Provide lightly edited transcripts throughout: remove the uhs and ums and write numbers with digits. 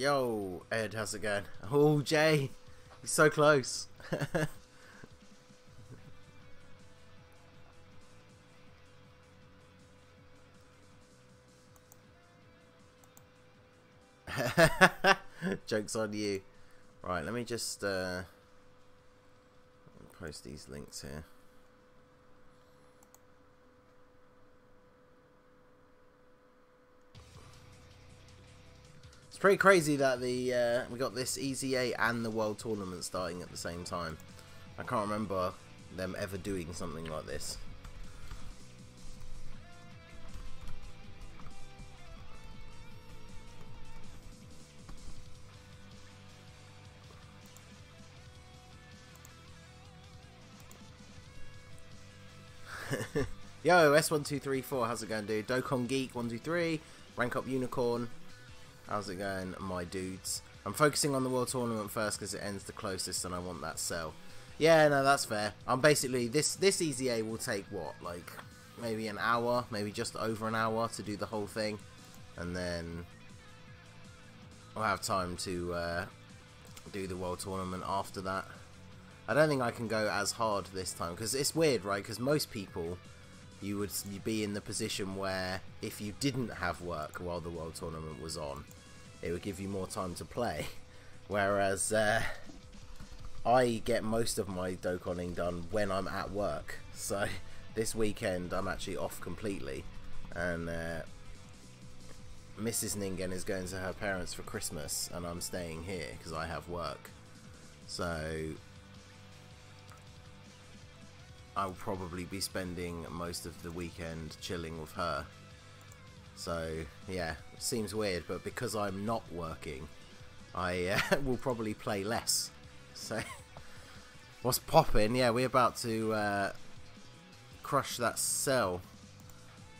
Yo, Ed, how's it going? Oh, Jay, he's so close. Joke's on you. Right, let me just post these links here. It's pretty crazy that the we got this EZA and the World Tournament starting at the same time. I can't remember them ever doing something like this. Yo, S1234, how's it going, dude? Dokkan Geek 123, Rank Up Unicorn, how's it going, my dudes? I'm focusing on the World Tournament first because it ends the closest and I want that cell. Yeah, no, that's fair. I'm basically, this EZA will take, what, like, maybe an hour, maybe just over an hour to do the whole thing. And then I'll have time to do the World Tournament after that. I don't think I can go as hard this time because it's weird, right? Because most people, you'd be in the position where if you didn't have work while the World Tournament was on, it would give you more time to play. Whereas I get most of my Dokkaning done when I'm at work. So this weekend I'm actually off completely, and Mrs. Ningen is going to her parents for Christmas, and I'm staying here because I have work. So I'll probably be spending most of the weekend chilling with her. So yeah, it seems weird, but because I'm not working, I will probably play less. So what's poppin'? Yeah, we're about to crush that cell.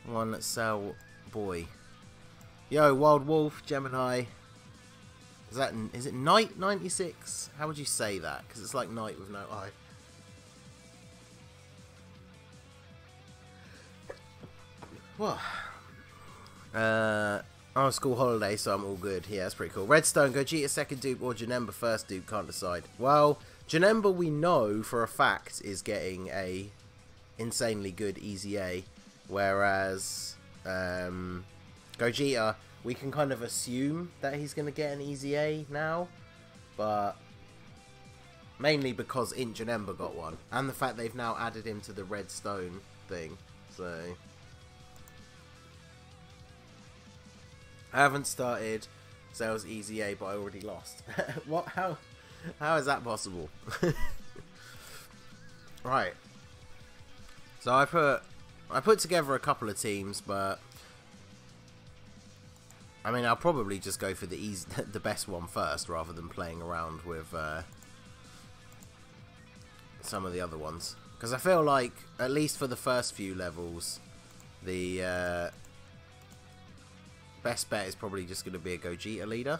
One cell boy. Yo, Wild Wolf, Gemini. Is it Night 96? How would you say that? Because it's like night with no eye. Well, on school holiday, so I'm all good. Yeah, that's pretty cool. Redstone, Gogeta second dupe or Janemba first dupe, can't decide. Well, Janemba we know for a fact is getting a insanely good EZA, whereas Gogeta, we can kind of assume that he's going to get an EZA now, but mainly because Int Janemba got one, and the fact they've now added him to the Redstone thing, so I haven't started Sales EZA, but I already lost. What? How is that possible? Right. So I put together a couple of teams, but I mean I'll probably just go for the best one first, rather than playing around with some of the other ones, because I feel like at least for the first few levels, the best bet is probably just going to be a Gogeta leader.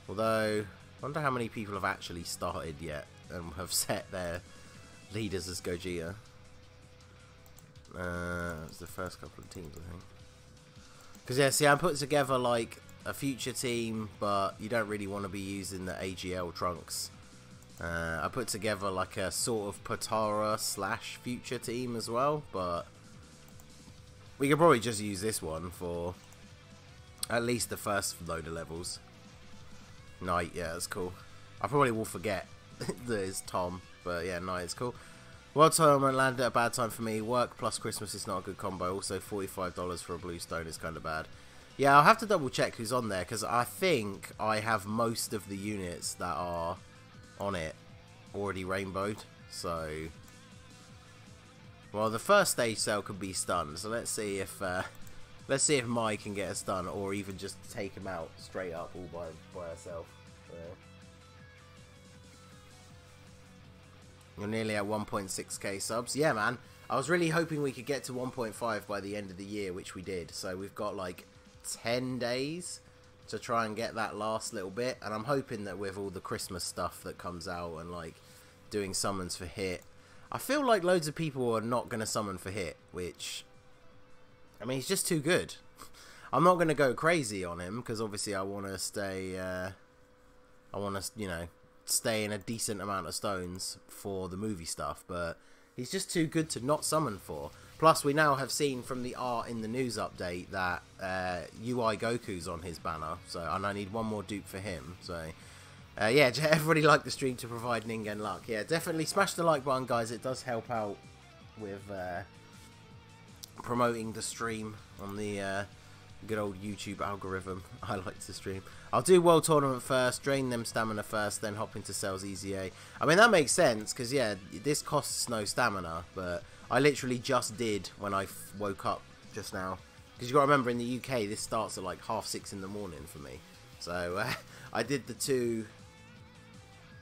Although, I wonder how many people have actually started yet and have set their leaders as Gogeta. It's the first couple of teams, I think. Because, yeah, see, I'm putting together, like, a future team, but you don't really want to be using the AGL trunks. I put together, like, a sort of Potara / future team as well, but we could probably just use this one for at least the first load of levels. Night, yeah, that's cool. I probably will forget that it's Tom, but yeah, Night is cool. World Tournament landed at a bad time for me. Work plus Christmas is not a good combo. Also, $45 for a blue stone is kind of bad. Yeah, I'll have to double check who's on there, because I think I have most of the units that are on it already rainbowed. So, well, the first stage cell could be stunned. So let's see if Mai can get a stun, or even just take him out straight up all by herself. So you're nearly at 1.6k subs. Yeah, man. I was really hoping we could get to 1.5 by the end of the year, which we did. So we've got like 10 days to try and get that last little bit. And I'm hoping that with all the Christmas stuff that comes out and like doing summons for hit, I feel like loads of people are not going to summon for hit, which, I mean, he's just too good. I'm not going to go crazy on him because obviously I want to stay, you know, stay in a decent amount of stones for the movie stuff, but he's just too good to not summon for. Plus, we now have seen from the art in the news update that UI Goku's on his banner, and I need one more dupe for him. So, yeah, everybody like the stream to provide Ningen luck. Yeah, definitely smash the like button, guys. It does help out with promoting the stream on the good old YouTube algorithm. I like to stream. I'll do World Tournament first, drain them stamina first, then hop into Cells EZA. I mean, that makes sense, because, yeah, this costs no stamina, but I literally just did when I woke up just now. Because you got to remember, in the UK, this starts at like 6:30 in the morning for me. So, I did the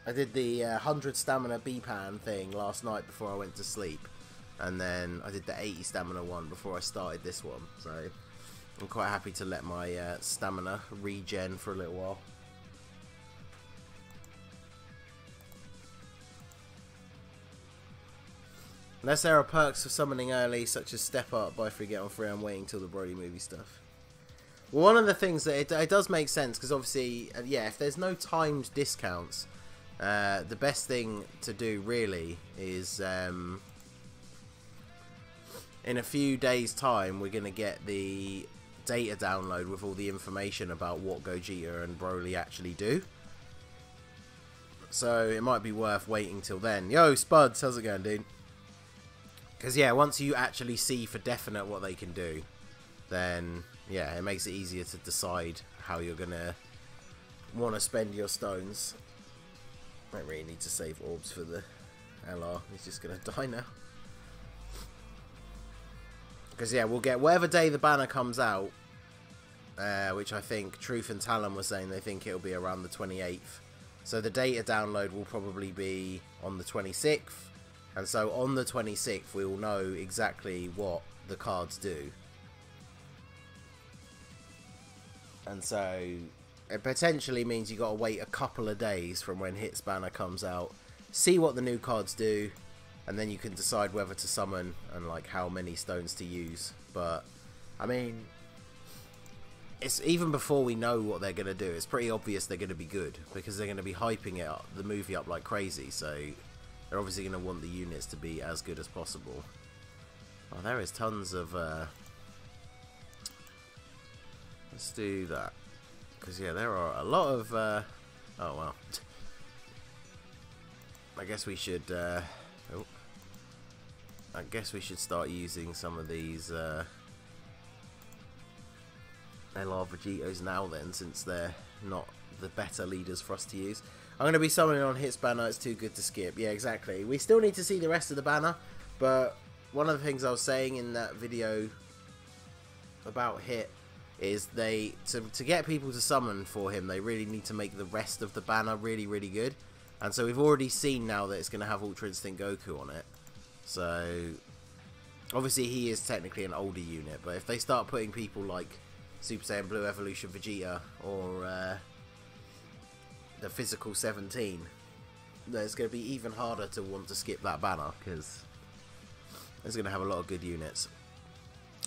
100 stamina B-Pan thing last night before I went to sleep. And then I did the 80 stamina one before I started this one. So, I'm quite happy to let my stamina regen for a little while. Unless there are perks for summoning early, such as step up, buy free, get on free, I'm waiting till the Brody movie stuff. Well, one of the things that it does make sense, because obviously, yeah, if there's no timed discounts, the best thing to do really is, in a few days' time, we're going to get the data download with all the information about what Gogeta and Broly actually do. So it might be worth waiting till then. Yo, Spuds, how's it going, dude? Because, yeah, once you actually see for definite what they can do, then, yeah, it makes it easier to decide how you're going to want to spend your stones. I really need to save orbs for the LR. He's just going to die now. Because, yeah, we'll get whatever day the banner comes out, which I think Truth and Talon were saying they think it'll be around the 28th. So the data download will probably be on the 26th. And so on the 26th, we will know exactly what the cards do. And so it potentially means you got to wait a couple of days from when Hits banner comes out, see what the new cards do, and then you can decide whether to summon and like how many stones to use. But I mean, it's even before we know what they're going to do, it's pretty obvious they're going to be good because they're going to be hyping it up, the movie up like crazy. So they're obviously going to want the units to be as good as possible. Oh, there is tons of... let's do that. Because, yeah, there are a lot of... oh, well. I guess we should... oh. I guess we should start using some of these... LR Vegetos now then, since they're not the better leaders for us to use. I'm going to be summoning on Hit's banner, it's too good to skip. Yeah, exactly. We still need to see the rest of the banner, but one of the things I was saying in that video about Hit is to get people to summon for him, they really need to make the rest of the banner really, really good. And so we've already seen now that it's going to have Ultra Instinct Goku on it. So, obviously he is technically an older unit, but if they start putting people like Super Saiyan Blue Evolution Vegeta or the Physical 17, it's going to be even harder to want to skip that banner because it's going to have a lot of good units.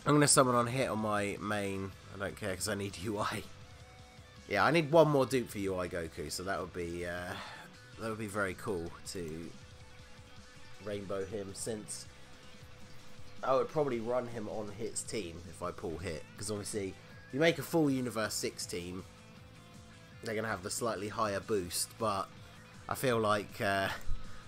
I'm going to summon on Hit on my main. I don't care because I need UI. Yeah, I need one more dupe for UI Goku, so that would be very cool to rainbow him, since I would probably run him on Hit's team if I pull Hit, because obviously if you make a full Universe 6 team, they're going to have the slightly higher boost, but I feel like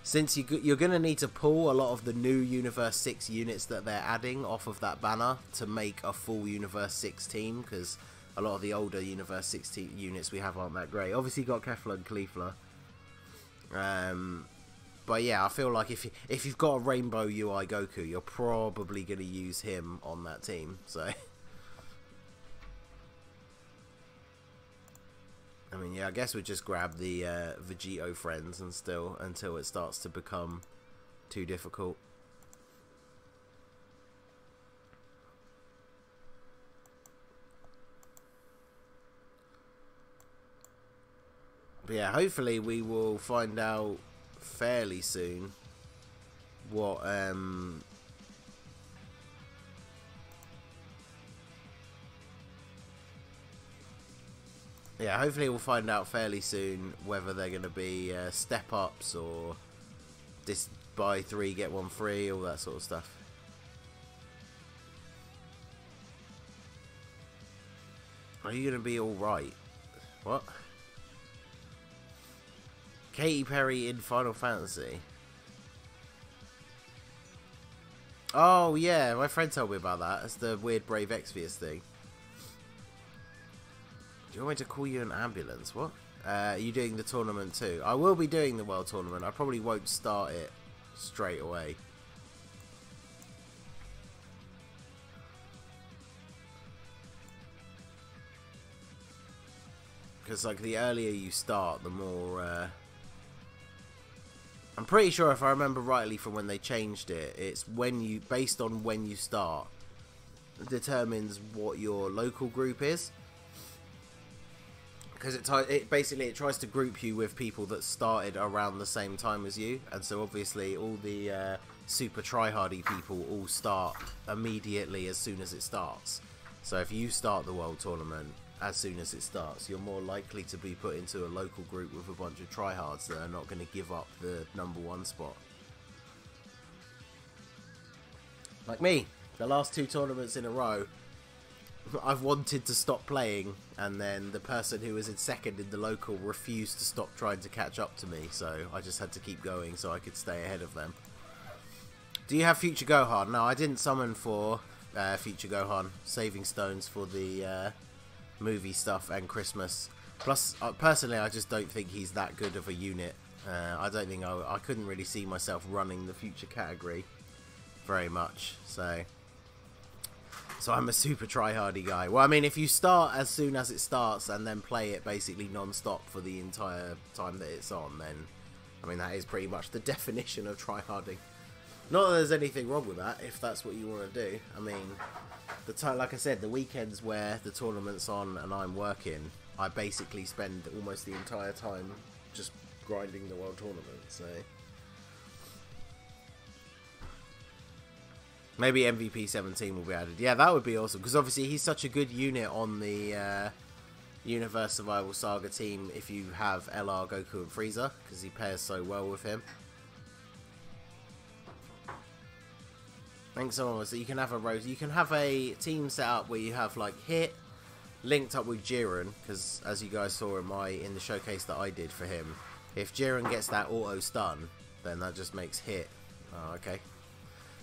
since you're going to need to pull a lot of the new Universe 6 units that they're adding off of that banner to make a full Universe 6 team, because a lot of the older Universe 6 units we have aren't that great. Obviously you got Kefla and Caulifla. But yeah, I feel like if you've got a Rainbow UI Goku, you're probably going to use him on that team, so... I mean, yeah, I guess we just grab the Vegeto friends and still until it starts to become too difficult. But yeah, hopefully we will find out fairly soon what yeah, hopefully we'll find out fairly soon whether they're going to be step ups or this buy 3 get 1 free, all that sort of stuff. Are you going to be alright? What? Katy Perry in Final Fantasy? Oh yeah, my friend told me about that. It's the weird Brave Exvius thing. Do you want me to call you an ambulance? What? Are you doing the tournament too? I will be doing the World Tournament. I probably won't start it straight away. Because like the earlier you start, the more... I'm pretty sure if I remember rightly from when they changed it, it's when you, based on when you start, determines what your local group is. Because it basically tries to group you with people that started around the same time as you, and so obviously all the super tryhardy people all start immediately as soon as it starts. So if you start the World Tournament as soon as it starts, you're more likely to be put into a local group with a bunch of tryhards that are not going to give up the #1 spot. Like me, the last 2 tournaments in a row, I've wanted to stop playing, and then the person who was in second in the local refused to stop trying to catch up to me, so I just had to keep going so I could stay ahead of them. Do you have Future Gohan? No, I didn't summon for Future Gohan. Saving stones for the movie stuff and Christmas. Plus, personally, I just don't think he's that good of a unit. I don't think I couldn't really see myself running the future category very much. So I'm a super tryhardy guy. Well, I mean, if you start as soon as it starts and then play it basically non-stop for the entire time that it's on, then I mean that is pretty much the definition of tryharding. Not that there's anything wrong with that, if that's what you want to do. I mean, like I said, the weekends where the tournament's on and I'm working, I basically spend almost the entire time just grinding the World Tournament, so... Maybe MVP 17 will be added. Yeah, that would be awesome, because obviously he's such a good unit on the Universe Survival Saga team if you have LR, Goku and Frieza, because he pairs so well with him. I think someone was that you can have a team set up where you have like Hit linked up with Jiren, because as you guys saw in the showcase that I did for him, if Jiren gets that auto stun, then that just makes Hit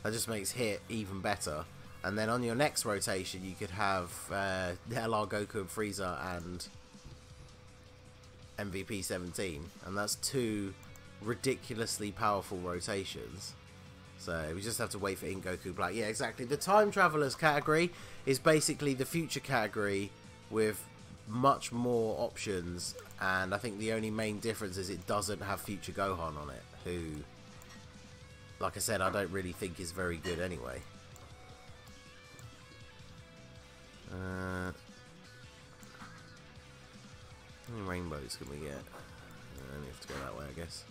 that just makes Hit even better. And then on your next rotation you could have LR, Goku and Frieza and MVP 17, and that's 2 ridiculously powerful rotations. So we just have to wait for Goku Black. Yeah, exactly. The Time Travelers category is basically the future category with much more options, and I think the only main difference is it doesn't have Future Gohan on it, who, like I said, I don't really think is very good anyway. How many rainbows can we get? I only have to go that way, I guess.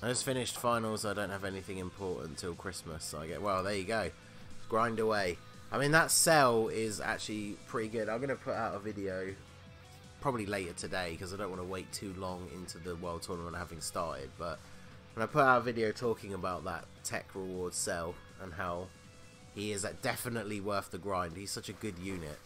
I just finished finals. I don't have anything important till Christmas, so I get... Well, there you go. Grind away. I mean, that cell is actually pretty good. I'm going to put out a video probably later today, because I don't want to wait too long into the World Tournament having started, but I'm going to put out a video talking about that TEQ reward cell and how he is definitely worth the grind. He's such a good unit.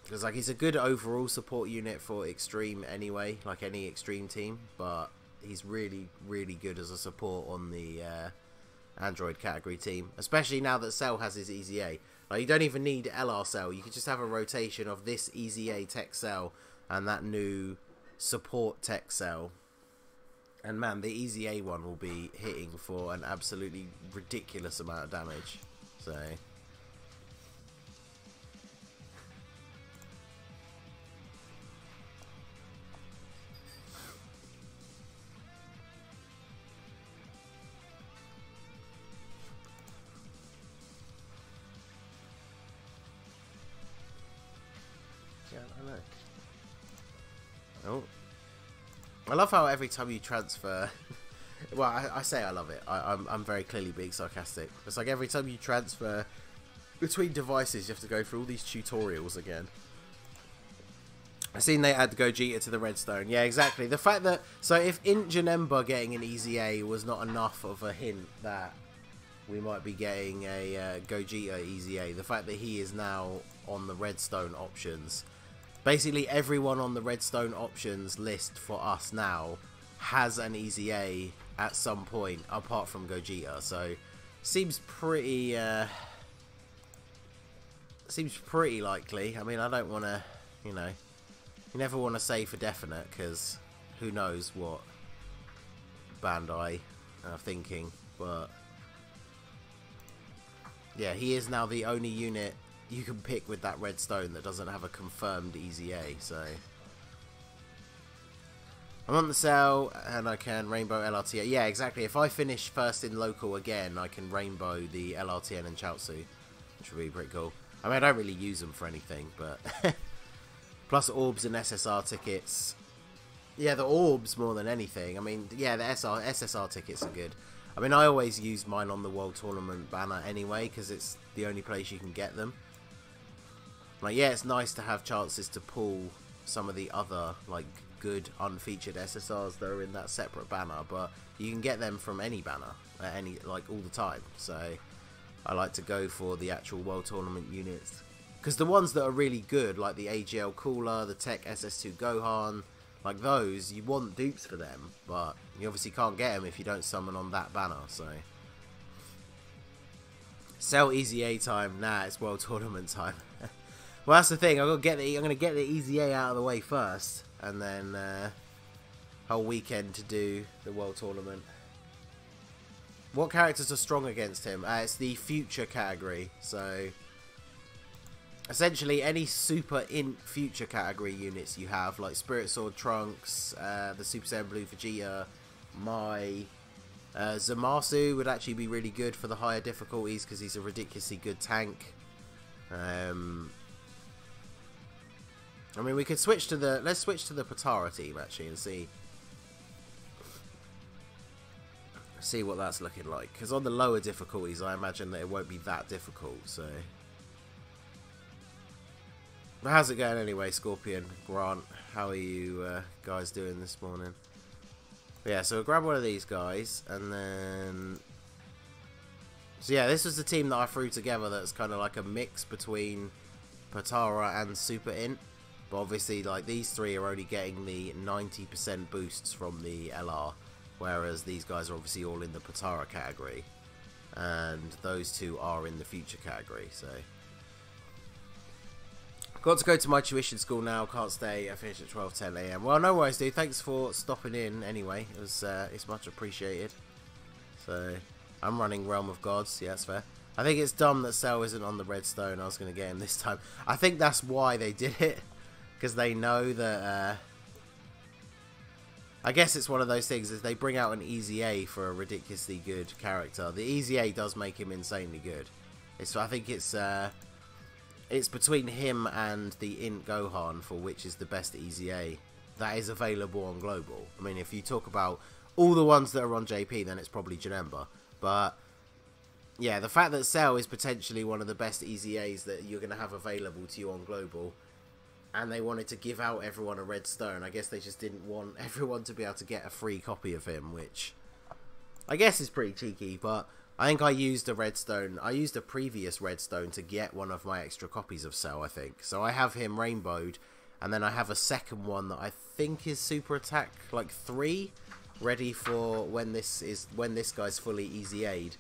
Because like he's a good overall support unit for Extreme anyway, like any Extreme team, but he's really, really good as a support on the Android category team, especially now that Cell has his EZA. Like, you don't even need LR Cell, you could just have a rotation of this EZA TEQ Cell and that new support TEQ Cell, and man, the EZA one will be hitting for an absolutely ridiculous amount of damage. So yeah, I know. Oh, I love how every time you transfer Well, I say I love it. I'm very clearly being sarcastic. It's like every time you transfer between devices, you have to go through all these tutorials again. I've seen they add Gogeta to the Redstone. Yeah, exactly. The fact that... So if Int Janemba getting an EZA was not enough of a hint that we might be getting a Gogeta EZA, the fact that he is now on the Redstone options... Basically, everyone on the Redstone options list for us now has an EZA at some point, apart from Gogeta. So, seems pretty likely. I mean, I don't want to, you know, you never want to say for definite, because who knows what Bandai are thinking. But, yeah, he is now the only unit you can pick with that Redstone that doesn't have a confirmed EZA, so... I'm on the cell, and I can Rainbow LRT. Yeah, exactly. If I finish first in local again, I can Rainbow the LRTN and Chaozu, which would be pretty cool. I mean, I don't really use them for anything, but... Plus orbs and SSR tickets. Yeah, the orbs more than anything. I mean, yeah, the SSR tickets are good. I mean, I always use mine on the World Tournament banner anyway, because it's the only place you can get them. Like, yeah, it's nice to have chances to pull some of the other, like, good unfeatured SSRs that are in that separate banner, but you can get them from any banner, at any, like, all the time. So, I like to go for the actual World Tournament units. Because the ones that are really good, like the AGL Cooler, the TEQ SS2 Gohan, like those, you want dupes for them, but you obviously can't get them if you don't summon on that banner, so... Sell EZA time, nah, it's World Tournament time. Well, that's the thing. I'm gonna get the EZA out of the way first, and then whole weekend to do the World Tournament. What characters are strong against him? It's the future category. So essentially, any super int future category units you have, like Spirit Sword Trunks, the Super Saiyan Blue Vegeta, Zamasu would actually be really good for the higher difficulties because he's a ridiculously good tank. I mean, we could switch to the... Let's switch to the Potara team, actually, and see what that's looking like. Because on the lower difficulties, I imagine that it won't be that difficult, so... But how's it going anyway, Scorpion, Grant? How are you guys doing this morning? But yeah, so we'll grab one of these guys, and then... So yeah, this was the team that I threw together that's kind of like a mix between Potara and Super Int. But obviously, like, these three are only getting the 90% boosts from the LR, whereas these guys are obviously all in the Potara category, and those two are in the future category, so... Got to go to my tuition school now, can't stay, I finished at 12:10 AM. Well, no worries, dude, thanks for stopping in anyway, it was, it's much appreciated. So, I'm running Realm of Gods, yeah, that's fair. I think it's dumb that Cell isn't on the Redstone, I was going to get him this time. I think that's why they did it. Because they know that, I guess it's one of those things, is they bring out an EZA for a ridiculously good character. The EZA does make him insanely good. I think it's between him and the Int Gohan for which is the best EZA that is available on Global. I mean, if you talk about all the ones that are on JP, then it's probably Janemba. But, yeah, the fact that Cell is potentially one of the best EZAs that you're going to have available to you on Global... And they wanted to give out everyone a Redstone. I guess they just didn't want everyone to be able to get a free copy of him, which I guess is pretty cheeky, but I think I used a Redstone. I used a previous Redstone to get one of my extra copies of Cell, I think. So I have him rainbowed, and then I have a second one that I think is Super Attack, like 3, ready for when this guy's fully EZA'd,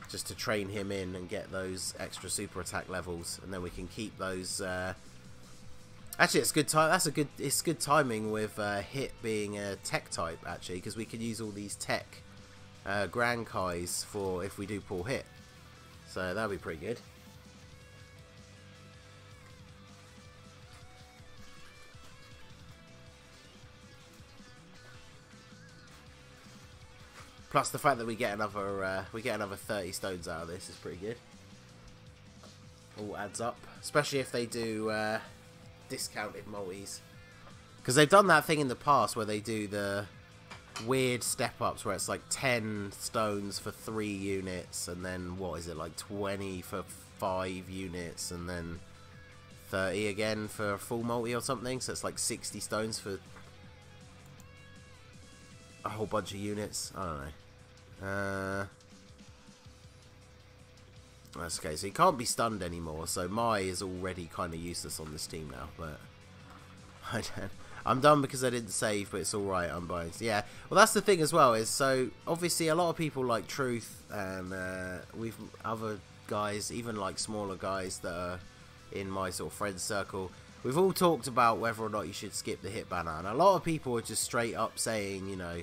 just to train him in and get those extra Super Attack levels, and then we can keep those... Actually, it's good time. It's good timing with Hit being a tech type, actually, because we can use all these tech Grand Kais for if we do pull Hit. So that'll be pretty good. Plus the fact that we get another 30 stones out of this is pretty good. All adds up, especially if they do. Discounted multis, because they've done that thing in the past where they do the weird step-ups where it's like 10 stones for 3 units, and then, what is it, like 20 for 5 units, and then 30 again for a full multi or something, so it's like 60 stones for a whole bunch of units. I don't know. That's okay, so he can't be stunned anymore, so Mai is already kind of useless on this team now, but I'm done because I didn't save, but it's alright, I'm buying. Yeah, well, that's the thing as well, is so obviously a lot of people like Truth, and we've other guys, even like smaller guys that are in my sort of friend circle, we've all talked about whether or not you should skip the hit banner, and a lot of people are just straight up saying, you know,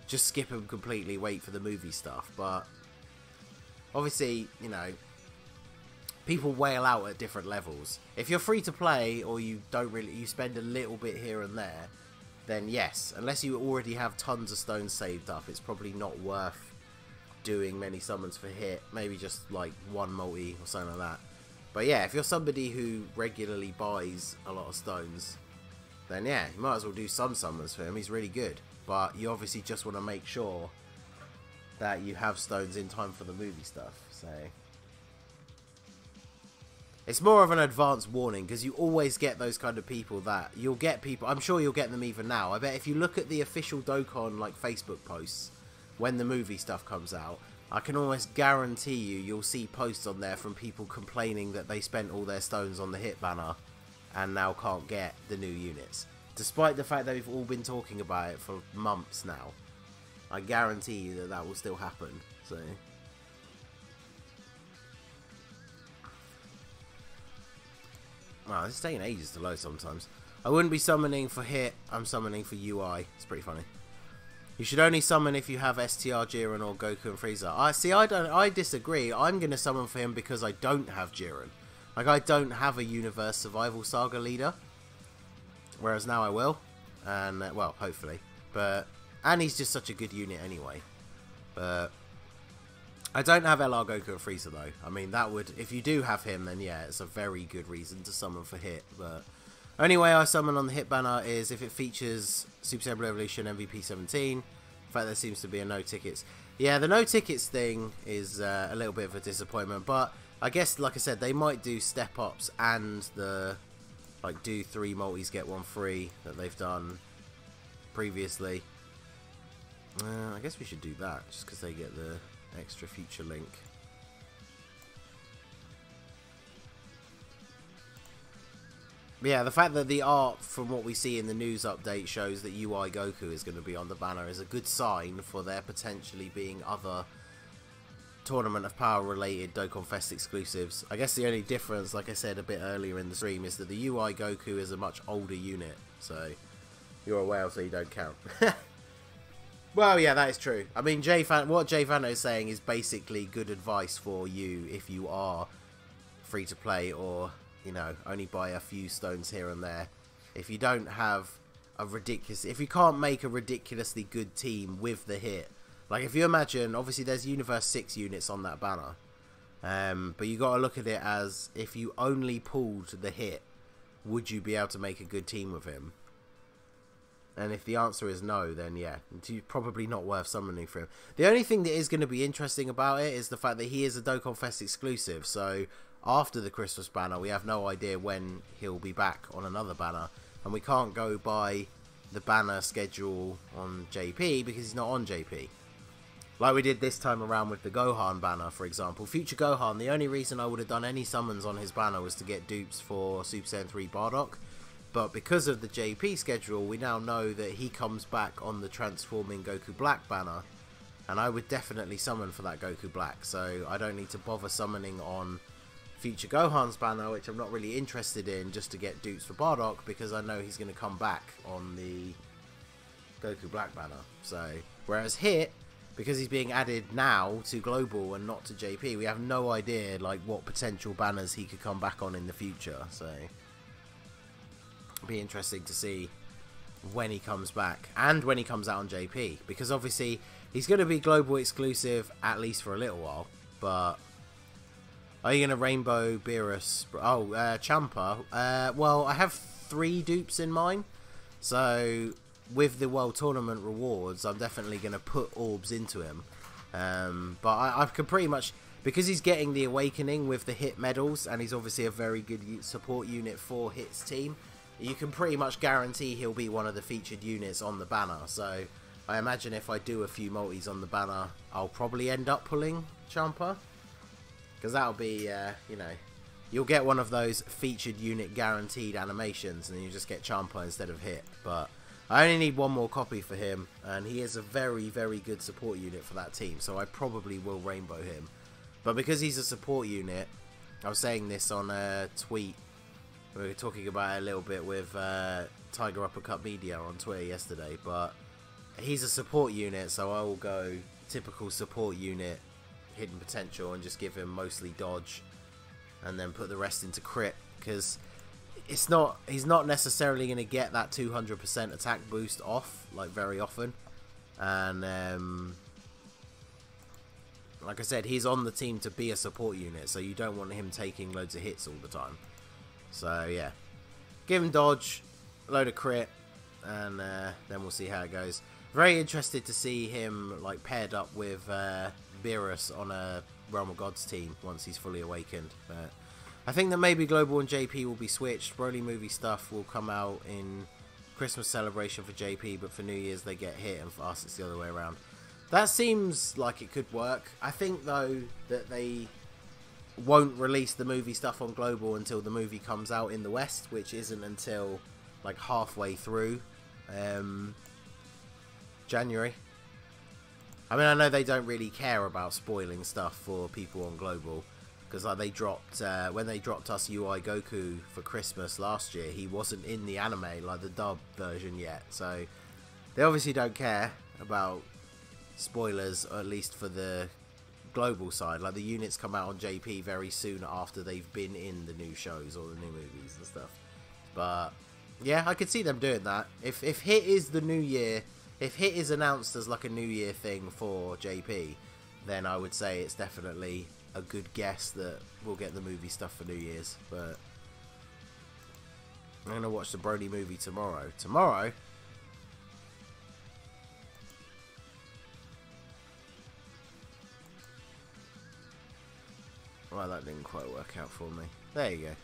just skip them completely, wait for the movie stuff, but obviously, you know, people wail out at different levels. If you're free to play, or you don't really, you spend a little bit here and there, then yes, unless you already have tons of stones saved up, it's probably not worth doing many summons for hit. Maybe just like one multi or something like that. But yeah, if you're somebody who regularly buys a lot of stones, then yeah, you might as well do some summons for him. He's really good, but you obviously just want to make sure that you have stones in time for the movie stuff. So it's more of an advanced warning, because you always get those kind of people that you'll get people, I'm sure you'll get them even now. I bet if you look at the official Dokkan like Facebook posts when the movie stuff comes out, I can almost guarantee you'll see posts on there from people complaining that they spent all their stones on the hit banner and now can't get the new units, despite the fact that we've all been talking about it for months now. I guarantee you that that will still happen. So wow, this is taking ages to load sometimes. I wouldn't be summoning for hit, I'm summoning for UI. It's pretty funny. You should only summon if you have STR, Jiren, or Goku and Frieza. I disagree. I'm going to summon for him because I don't have Jiren. Like, I don't have a Universe Survival Saga leader. Whereas now I will. And, well, hopefully. And he's just such a good unit anyway. But I don't have LR Goku and Frieza, though. I mean, that would, if you do have him, then yeah, it's a very good reason to summon for hit. But only way I summon on the hit banner is if it features Super Saiyan Blue Evolution MVP 17. In fact, there seems to be a no tickets. Yeah, the no tickets thing is a little bit of a disappointment, but I guess, like I said, they might do step ups and the, like, do 3 multis get 1 free that they've done previously. I guess we should do that just because they get the extra feature link. But yeah, the fact that the art from what we see in the news update shows that UI Goku is going to be on the banner is a good sign for there potentially being other Tournament of Power related Dokkan Fest exclusives. I guess the only difference, like I said a bit earlier in the stream, is that the UI Goku is a much older unit, so you're a whale, so you don't count. Well, yeah, that is true. I mean, what Jay Fano is saying is basically good advice for you if you are free to play, or, you know, only buy a few stones here and there. If you don't have a if you can't make a ridiculously good team with the hit, like if you imagine, obviously there's Universe 6 units on that banner, but you got to look at it as, if you only pulled the hit, would you be able to make a good team with him? And if the answer is no, then yeah, it's probably not worth summoning for him. The only thing that is going to be interesting about it is the fact that he is a Dokkan Fest exclusive, so after the Christmas banner, we have no idea when he'll be back on another banner, and we can't go by the banner schedule on JP because he's not on JP. Like we did this time around with the Gohan banner, for example. Future Gohan, the only reason I would have done any summons on his banner was to get dupes for Super Saiyan 3 Bardock. But because of the JP schedule, we now know that he comes back on the Transforming Goku Black banner. And I would definitely summon for that Goku Black. So I don't need to bother summoning on Future Gohan's banner, which I'm not really interested in, just to get dupes for Bardock, because I know he's going to come back on the Goku Black banner. So, whereas Hit, because he's being added now to Global and not to JP, we have no idea like what potential banners he could come back on in the future. So be interesting to see when he comes back and when he comes out on JP, because obviously he's going to be global exclusive at least for a little while. But are you going to Rainbow Beerus? Oh, Champa. Well, I have 3 dupes in mine, so with the World Tournament rewards, I'm definitely going to put orbs into him. But I can pretty much, because he's getting the Awakening with the hit medals, and he's obviously a very good support unit for Hit's team, you can pretty much guarantee he'll be one of the featured units on the banner. So I imagine if I do a few multis on the banner, I'll probably end up pulling Champa. Because that'll be, you know, you'll get one of those featured unit guaranteed animations, and you just get Champa instead of Hit. But I only need one more copy for him, and he is a very, very good support unit for that team, so I probably will rainbow him. But because he's a support unit, I was saying this on a tweet, we were talking about it a little bit with Tiger Uppercut Media on Twitter yesterday, but he's a support unit, so I will go typical support unit, hidden potential, and just give him mostly dodge, and then put the rest into crit, because he's not necessarily going to get that 200% attack boost off like very often, and like I said, he's on the team to be a support unit, so you don't want him taking loads of hits all the time. So yeah, give him dodge, load of crit, and then we'll see how it goes. Very interested to see him like paired up with Beerus on a Realm of Gods team once he's fully awakened. But I think that maybe Global and JP will be switched. Broly movie stuff will come out in Christmas celebration for JP, but for New Year's they get hit, and for us it's the other way around. That seems like it could work. I think though that they won't release the movie stuff on Global until the movie comes out in the West, which isn't until like halfway through January. I mean, I know they don't really care about spoiling stuff for people on Global, because like they dropped when they dropped us UI Goku for Christmas last year, he wasn't in the anime, like the dub version, yet, so they obviously don't care about spoilers, or at least for the Global side. Like the units come out on JP very soon after they've been in the new shows or the new movies and stuff. But yeah, I could see them doing that. If Hit is the new year, if Hit is announced as like a new year thing for JP, then I would say it's definitely a good guess that we'll get the movie stuff for New Year's. But I'm gonna watch the Broly movie tomorrow. Well, that didn't quite work out for me. There you go.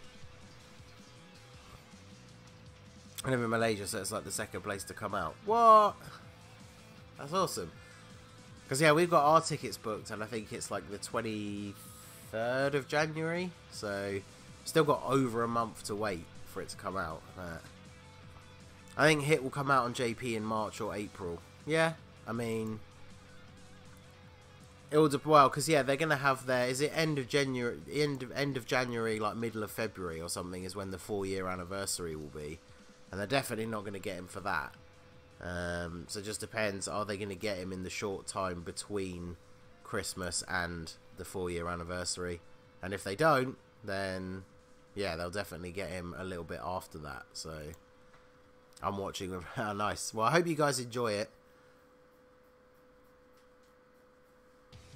I live in Malaysia, so it's like the second place to come out. What? That's awesome. Because, yeah, we've got our tickets booked, and I think it's like the 23rd of January. So, still got over a month to wait for it to come out. I think Hit will come out on JP in March or April. Yeah, I mean, it will, well, because yeah, they're gonna have their, is it end of January, end of January, like middle of February or something, is when the 4-year anniversary will be, and they're definitely not gonna get him for that. So it just depends, are they gonna get him in the short time between Christmas and the 4-year anniversary? And if they don't, then yeah, they'll definitely get him a little bit after that. So I'm watching them. Oh, nice. Well, I hope you guys enjoy it.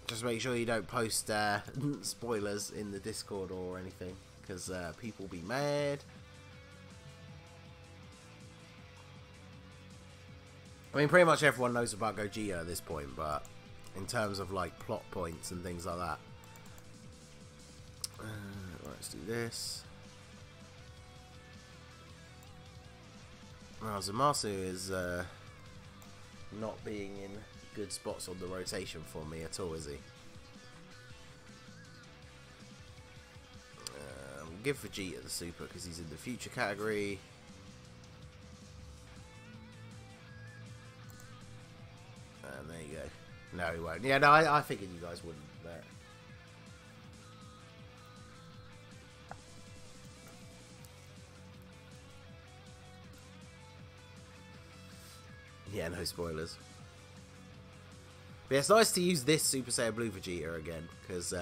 Just make sure you don't post spoilers in the Discord or anything, because people will be mad. I mean, pretty much everyone knows about Gogeta at this point, but in terms of like plot points and things like that. Let's do this. Well, Zamasu is not being in good spots on the rotation for me at all, is he? We'll give Vegeta the super because he's in the future category. And there you go. No, he won't. Yeah, no, I figured you guys wouldn't. But yeah, no spoilers. But yeah, it's nice to use this Super Saiyan Blue Vegeta again, because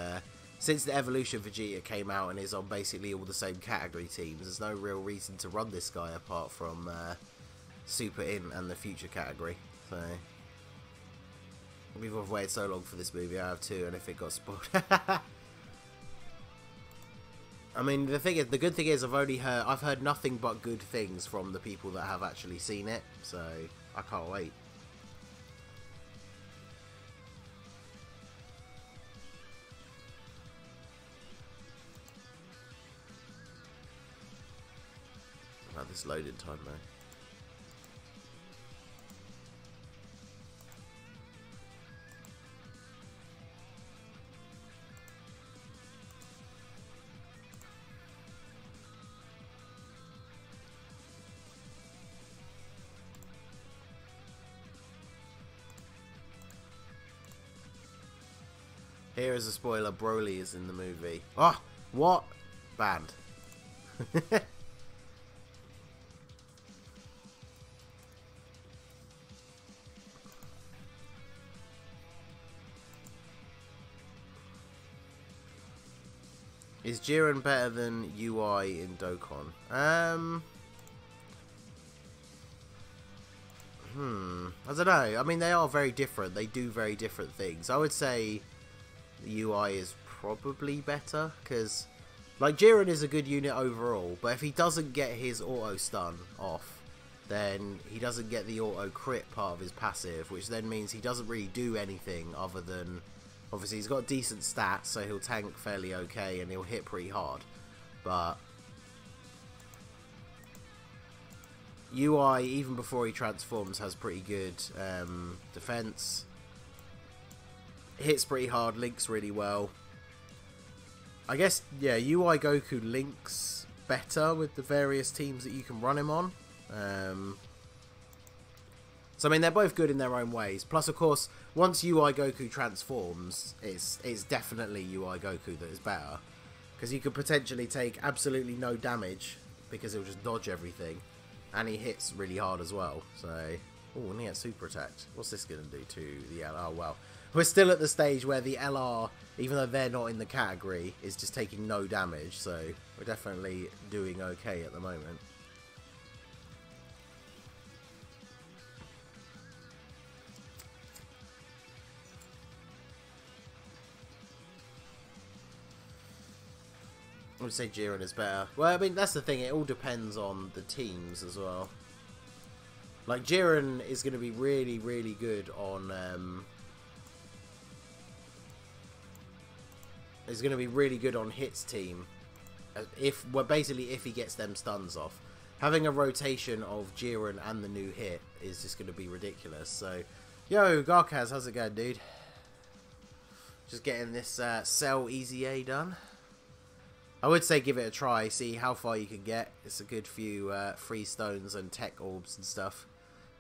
since the Evolution Vegeta came out and is on basically all the same category teams, there's no real reason to run this guy apart from Super In and the future category. So we've waited so long for this movie. I have too, and if it got spoiled. I mean, the good thing is I've heard nothing but good things from the people that have actually seen it. So I can't wait. About this loading time though. Here is a spoiler, Broly is in the movie. Oh, what? Banned. Is Jiren better than UI in Dokkan? I don't know. I mean, they are very different. They do very different things. I would say the UI is probably better, because like Jiren is a good unit overall, but if he doesn't get his auto stun off, then he doesn't get the auto crit part of his passive, which then means he doesn't really do anything other than, obviously he's got decent stats, so he'll tank fairly okay and he'll hit pretty hard, but UI, even before he transforms, has pretty good defense. Hits pretty hard, links really well. I guess, yeah, UI Goku links better with the various teams that you can run him on. So, I mean, they're both good in their own ways. Plus, of course, once UI Goku transforms, it's definitely UI Goku that is better. Because you could potentially take absolutely no damage, because he'll just dodge everything. And he hits really hard as well. So, oh, and he gets super attacked. What's this going to do to the LR? Oh, well. We're still at the stage where the LR, even though they're not in the category, is just taking no damage. So, we're definitely doing okay at the moment. I would say Jiren is better. Well, I mean, that's the thing. It all depends on the teams as well. Like, Jiren is going to be really, really good on... is going to be really good on Hit's team. Well, basically, if he gets them stuns off. Having a rotation of Jiren and the new Hit is just going to be ridiculous. So, yo, Garkaz, how's it going, dude? Just getting this Cell EZA done. I would say give it a try, see how far you can get. It's a good few free stones and tech orbs and stuff.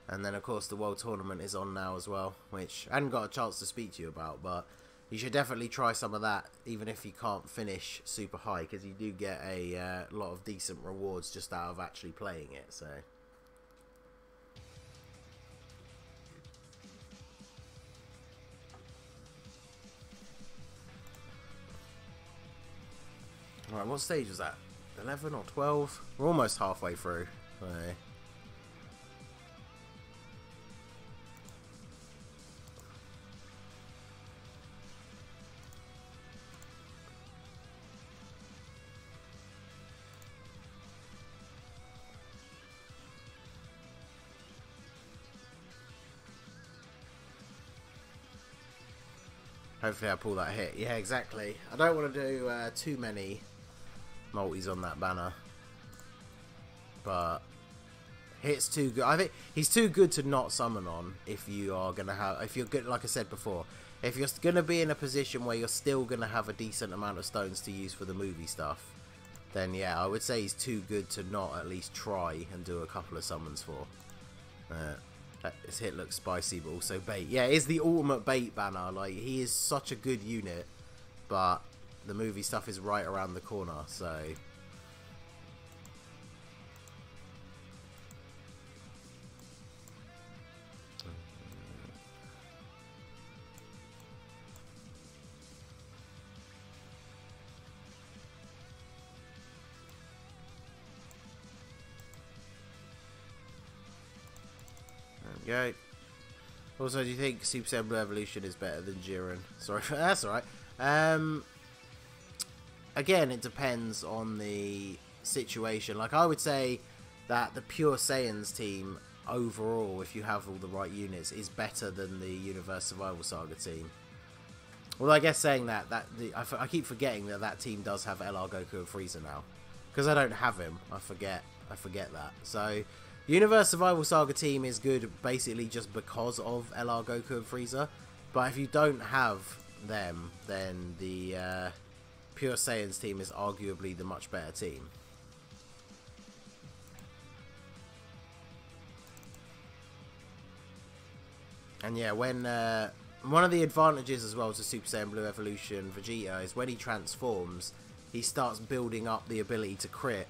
And then, of course, the World Tournament is on now as well, which I hadn't got a chance to speak to you about, but you should definitely try some of that, even if you can't finish super high, because you do get a lot of decent rewards just out of actually playing it, so... Alright, what stage was that? 11 or 12? We're almost halfway through. So. Hopefully I pull that hit. Yeah, exactly. I don't want to do too many multis on that banner, but Hit's too good. I think he's too good to not summon on if you are gonna have, if you're good, like I said before, if you're gonna be in a position where you're still gonna have a decent amount of stones to use for the movie stuff, then yeah, I would say he's too good to not at least try and do a couple of summons for. This Hit looks spicy, but also bait. Yeah, it is the ultimate bait banner. Like, he is such a good unit, but the movie stuff is right around the corner, so... There we go. Also, do you think Super Saiyan Blue Evolution is better than Jiren? Sorry, that's alright. Again, it depends on the situation. Like, I would say that the Pure Saiyans team overall, if you have all the right units, is better than the Universe Survival Saga team. Well, I guess saying that, I keep forgetting that team does have LR Goku and Frieza now. Because I don't have him, I forget that. So, Universe Survival Saga team is good basically just because of LR Goku and Frieza. But if you don't have them, then the Pure Saiyans team is arguably the much better team. And yeah, when one of the advantages as well to Super Saiyan Blue Evolution Vegeta is when he transforms, he starts building up the ability to crit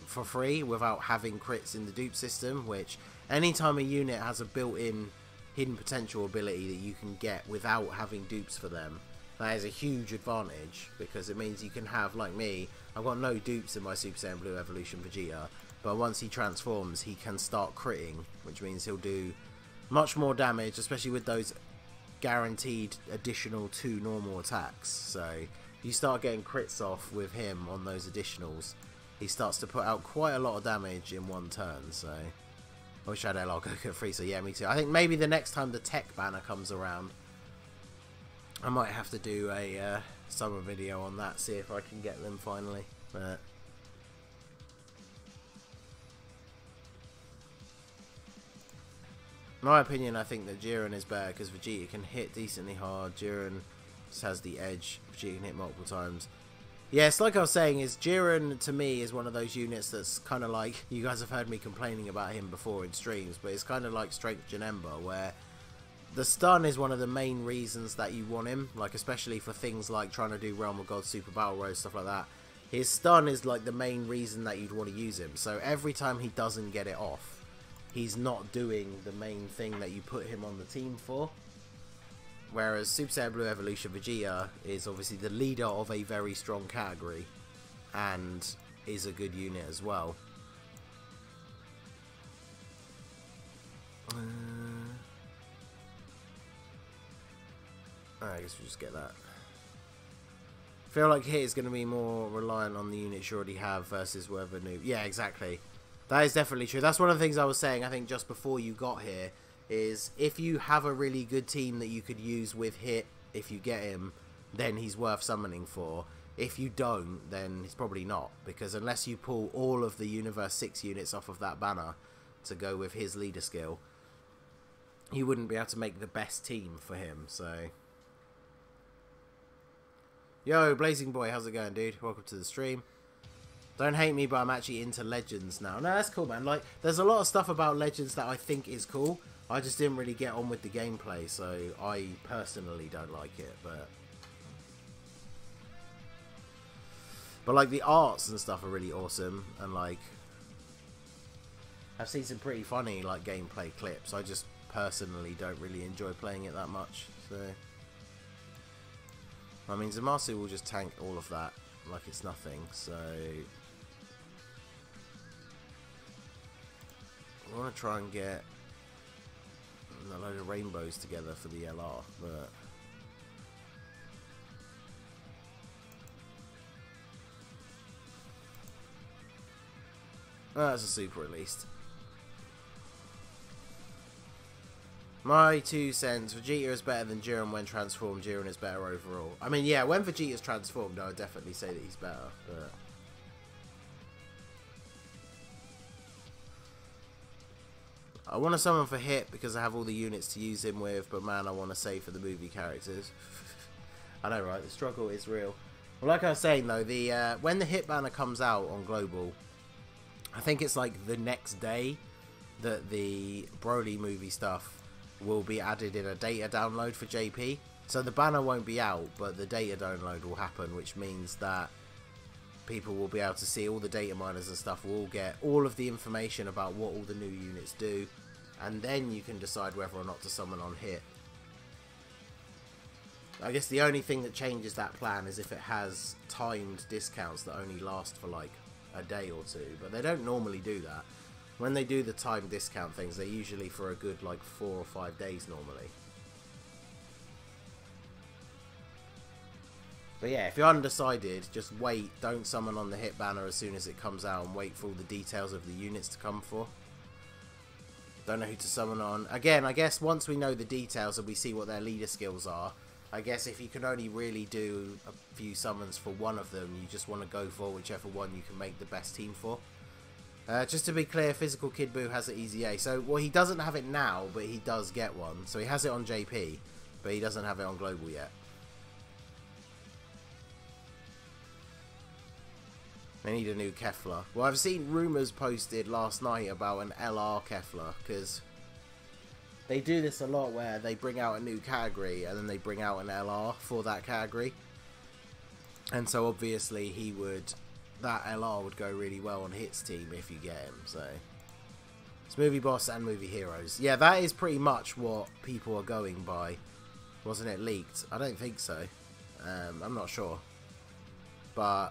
for free without having crits in the dupe system, which anytime a unit has a built-in hidden potential ability that you can get without having dupes for them, that is a huge advantage, because it means you can have, like me, I've got no dupes in my Super Saiyan Blue Evolution Vegeta, but once he transforms, he can start critting, which means he'll do much more damage, especially with those guaranteed additional 2 normal attacks. So you start getting crits off with him on those additionals, he starts to put out quite a lot of damage in one turn. So I wish I had LR Goku free. So yeah, me too. I think maybe the next time the TEQ banner comes around, I might have to do a summer video on that, see if I can get them finally. But in my opinion, I think that Jiren is better because Vegeta can hit decently hard. Jiren just has the edge. Vegeta can hit multiple times. Yes, like I was saying, is Jiren to me is one of those units that's kind of like, you guys have heard me complaining about him before in streams, but it's kind of like Strength Janemba, where the stun is one of the main reasons that you want him, like especially for things like trying to do Realm of God, Super Battle Road, stuff like that. His stun is like the main reason that you'd want to use him. So every time he doesn't get it off, he's not doing the main thing that you put him on the team for. Whereas Super Saiyan Blue Evolution Vegeta is obviously the leader of a very strong category and is a good unit as well. I guess we'll just get that. I feel like hit is going to be more reliant on the units you already have versus whatever new. Yeah, exactly. That is definitely true. That's one of the things I was saying, I think, just before you got here, is if you have a really good team that you could use with hit, if you get him, then he's worth summoning for. If you don't, then he's probably not, because unless you pull all of the Universe 6 units off of that banner to go with his leader skill, you wouldn't be able to make the best team for him. So, yo, Blazing Boy, how's it going, dude? Welcome to the stream. Don't hate me, but I'm actually into Legends now. No, that's cool, man. Like, there's a lot of stuff about Legends that I think is cool. I just didn't really get on with the gameplay, so I personally don't like it. But like, the arts and stuff are really awesome, and like, I've seen some pretty funny like gameplay clips. I just personally don't really enjoy playing it that much. So, I mean, Zamasu will just tank all of that like it's nothing. So, I want to try and get a load of rainbows together for the LR, but that's a super at least. My 2 cents, Vegeta is better than Jiren when transformed. Jiren is better overall. I mean, yeah, when Vegeta's transformed, I would definitely say that he's better, but I want to summon for hit because I have all the units to use him with, but man, I want to save for the movie characters. I know, right? The struggle is real. Well, like I was saying though, the when the hit banner comes out on Global, I think it's like the next day that the Broly movie stuff will be added in a data download for JP. So the banner won't be out, but the data download will happen, which means that people will be able to see all the data miners and stuff, will get all of the information about what all the new units do, and then you can decide whether or not to summon on hit. I guess the only thing that changes that plan is if it has timed discounts that only last for like a day or two, but they don't normally do that. When they do the timed discount things, they're usually for a good like 4 or 5 days normally. But yeah, if you're undecided, just wait. Don't summon on the hit banner as soon as it comes out, and wait for all the details of the units to come for. Don't know who to summon on. Again, I guess once we know the details and we see what their leader skills are, I guess if you can only really do a few summons for one of them, you just want to go for whichever one you can make the best team for. Just to be clear, Physical Kid Buu has an EZA. So, well, he doesn't have it now, but he does get one. So he has it on JP, but he doesn't have it on Global yet. They need a new Kefla. Well, I've seen rumours posted last night about an LR Kefla, because they do this a lot where they bring out a new category and then they bring out an LR for that category. And so obviously that LR would go really well on Hit's team if you get him. So it's Movie Boss and Movie Heroes. Yeah, that is pretty much what people are going by. Wasn't it leaked? I don't think so. I'm not sure. But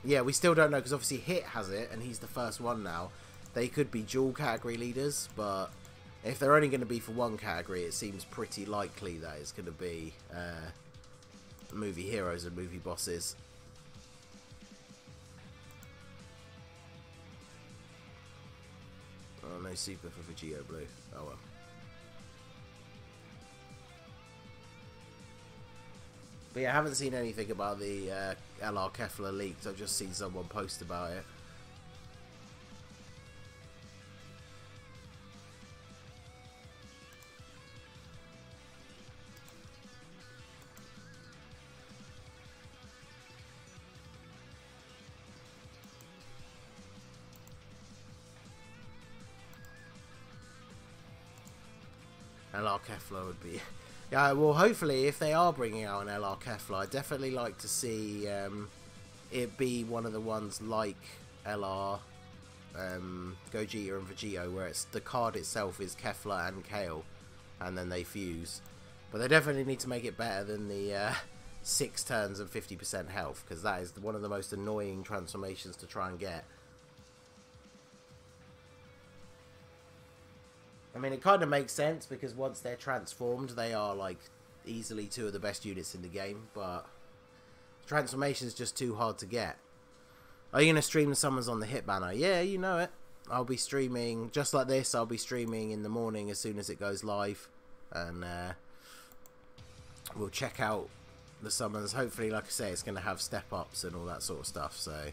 yeah, we still don't know, because obviously Hit has it and he's the first one now. They could be dual category leaders, but if they're only going to be for one category, it seems pretty likely that it's going to be Movie Heroes and Movie Bosses. Oh, no super for Vegito Blue. Oh well. But yeah, I haven't seen anything about the LR Kefla leaked. I've just seen someone post about it. LR Kefla would be... Yeah, well, hopefully, if they are bringing out an LR Kefla, I'd definitely like to see it be one of the ones like LR, Gogeta and Vegito, where it's the card itself is Kefla and Kale, and then they fuse. But they definitely need to make it better than the 6 turns and 50% health, because that is one of the most annoying transformations to try and get. I mean, it kind of makes sense, because once they're transformed, they are, like, easily 2 of the best units in the game, but transformation is just too hard to get. Are you going to stream the summons on the Hit banner? Yeah, you know it. I'll be streaming, just like this, I'll be streaming in the morning as soon as it goes live, and we'll check out the summons. Hopefully, like I say, it's going to have step-ups and all that sort of stuff, so...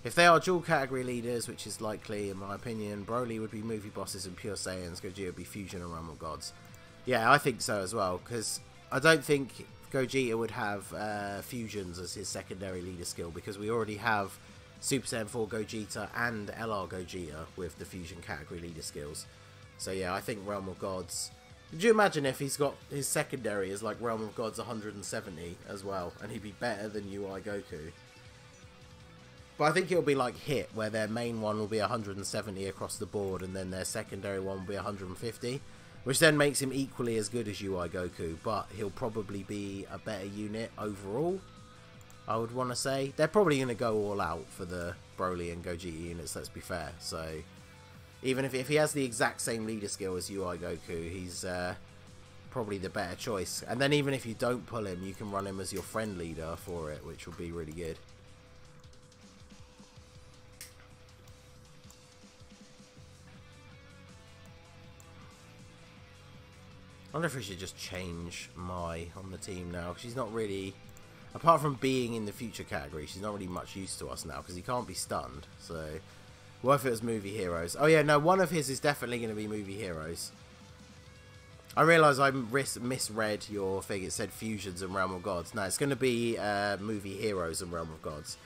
If they are dual category leaders, which is likely in my opinion, Broly would be Movie Bosses and Pure Saiyans, Gogeta would be Fusion and Realm of Gods. Yeah, I think so as well, because I don't think Gogeta would have Fusions as his secondary leader skill, because we already have Super Saiyan 4 Gogeta and LR Gogeta with the Fusion category leader skills. So yeah, I think Realm of Gods... Could you imagine if he's got his secondary as like Realm of Gods 170 as well, and he'd be better than UI Goku? But I think it'll be like Hit, where their main one will be 170 across the board, and then their secondary one will be 150, which then makes him equally as good as UI Goku, but he'll probably be a better unit overall, I would want to say. They're probably going to go all out for the Broly and Gogeta units, let's be fair. So, even if he has the exact same leader skill as UI Goku, he's probably the better choice. And then even if you don't pull him, you can run him as your friend leader for it, which will be really good. I wonder if we should just change Mai on the team now, because she's not really, apart from being in the future category, she's not really much use to us now, because he can't be stunned. So, what if it was Movie Heroes? Oh yeah, no, one of his is definitely going to be Movie Heroes. I realise I misread your thing, it said Fusions and Realm of Gods. No, it's going to be Movie Heroes and Realm of Gods.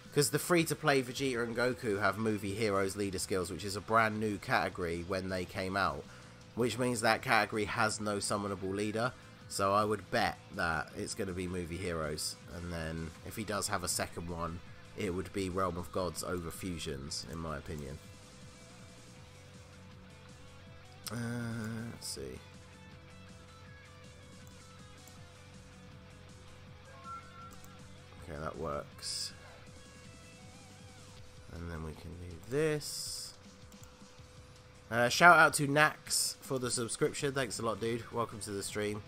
Because the free-to-play Vegeta and Goku have Movie Heroes leader skills, which is a brand new category when they came out. Which means that category has no summonable leader. So I would bet that it's going to be Movie Heroes. And then if he does have a second one, it would be Realm of Gods over Fusions, in my opinion. Let's see. Okay, that works. And then we can do this. Shout out to Nax for the subscription. Thanks a lot, dude. Welcome to the stream.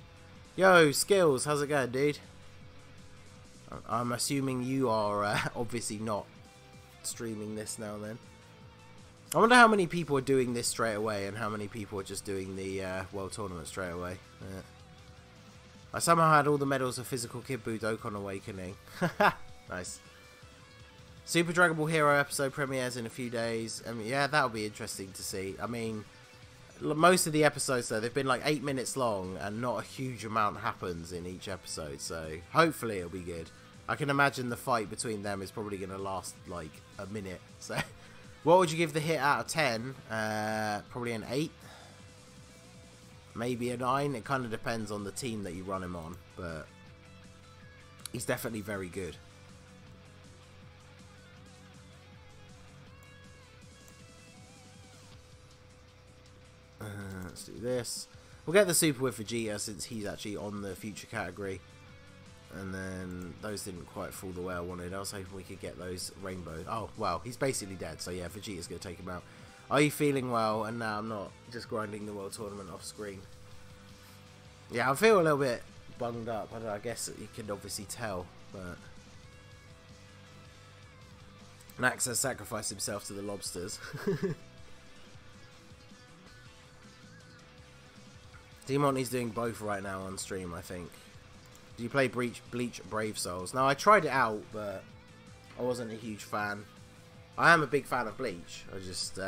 Yo, Skills, how's it going, dude? I'm assuming you are obviously not streaming this now then. I wonder how many people are doing this straight away and how many people are just doing the World Tournament straight away. Yeah. I somehow had all the medals of Physical Kid Buu Dokkan Awakening. Nice. Super Dragon Ball Hero episode premieres in a few days. I mean, yeah, that'll be interesting to see. I mean, most of the episodes, though, they've been like 8 minutes long and not a huge amount happens in each episode. So hopefully it'll be good. I can imagine the fight between them is probably going to last like a minute. So what would you give the hit out of 10? Probably an 8. Maybe a 9. It kind of depends on the team that you run him on. But he's definitely very good. Let's do this. We'll get the Super with Vegeta since he's actually on the future category. And then those didn't quite fall the way I wanted. I was hoping we could get those rainbows. Oh, well, he's basically dead. So yeah, Vegeta's going to take him out. Are you feeling well? And now I'm not just grinding the World Tournament off screen. Yeah, I feel a little bit bunged up. I don't know, I guess you can obviously tell. But Nax has sacrificed himself to the lobsters. Demonty's doing both right now on stream, I think. Do you play Bleach Brave Souls? Now, I tried it out, but I wasn't a huge fan. I am a big fan of Bleach. I just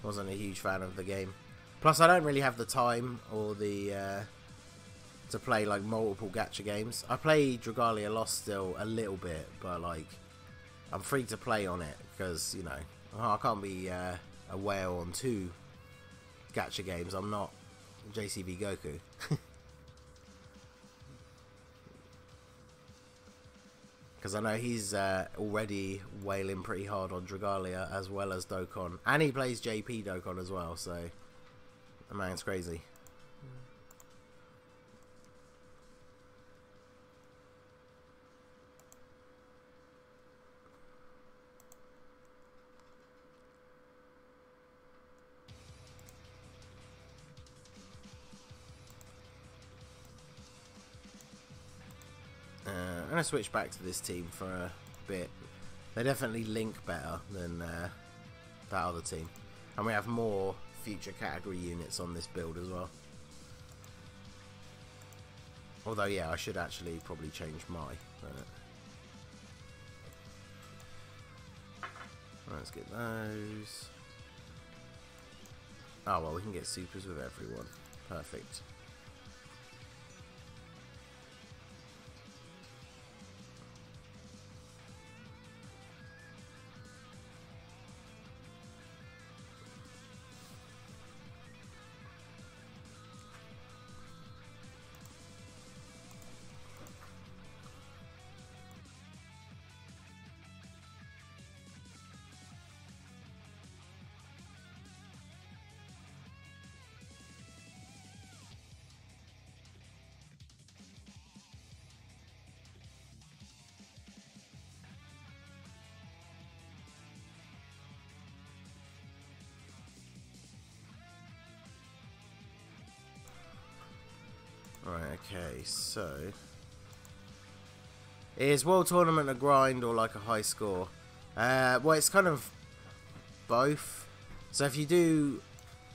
wasn't a huge fan of the game. Plus, I don't really have the time or the to play like multiple gacha games. I play Dragalia Lost still a little bit, but like I'm free to play on it because, you know, I can't be a whale on 2 gacha games. I'm not JCV Goku. Because I know he's already wailing pretty hard on Dragalia as well as Dokkan. And he plays JP Dokkan as well, so the man's crazy. I'm going to switch back to this team for a bit. They definitely link better than that other team. And we have more future category units on this build as well. Although, yeah, I should actually probably change my... let's get those. Oh, well, we can get supers with everyone. Perfect. Right, okay, so is World Tournament a grind or like a high score? Well, it's kind of both. So if you do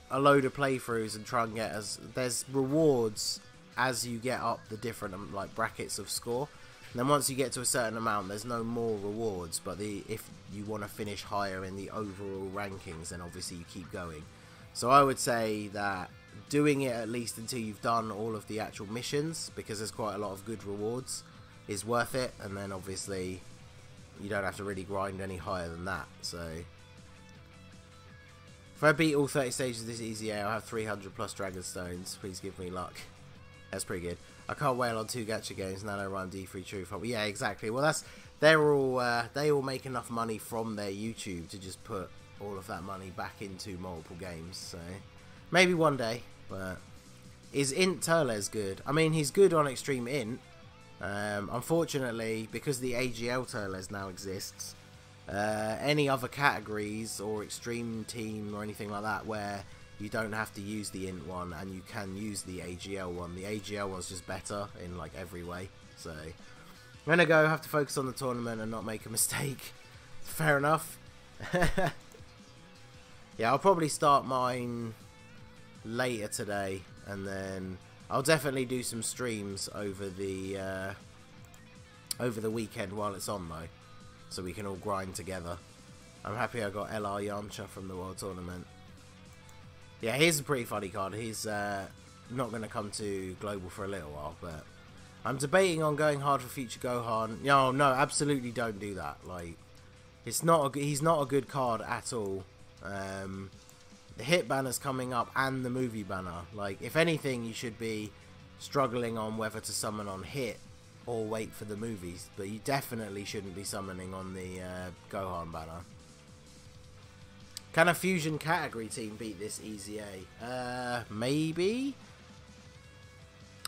a load of playthroughs and try and get there's rewards as you get up the different like brackets of score. And then once you get to a certain amount, there's no more rewards. But if you want to finish higher in the overall rankings, then obviously you keep going. So I would say that doing it at least until you've done all of the actual missions, because there's quite a lot of good rewards, is worth it. And then obviously you don't have to really grind any higher than that. So if I beat all 30 stages of this EZA, I'll have 300 plus Dragon Stones. Please give me luck. That's pretty good. I can't wail on 2 gacha games. Nano Run, D3 Truth. Yeah, exactly. Well, they all make enough money from their YouTube to just put all of that money back into multiple games. So maybe one day. But is Int Turles good? I mean, he's good on Extreme Int. Unfortunately, because the AGL Turles now exists, any other categories or Extreme Team or anything like that where you don't have to use the Int one and you can use the AGL one. The AGL one's just better in like every way. So I'm gonna have to focus on the tournament and not make a mistake. Fair enough. Yeah, I'll probably start mine later today, and then I'll definitely do some streams over the weekend while it's on though, so we can all grind together. I'm happy I got LR Yamcha from the World Tournament. Yeah, he's a pretty funny card. He's not going to come to Global for a little while, but I'm debating on going hard for Future Gohan. No, absolutely don't do that. Like, he's not a good card at all. The hit banner's coming up and the movie banner. Like, if anything, you should be struggling on whether to summon on hit or wait for the movies, but you definitely shouldn't be summoning on the Gohan banner. Can a fusion category team beat this EZA? Maybe?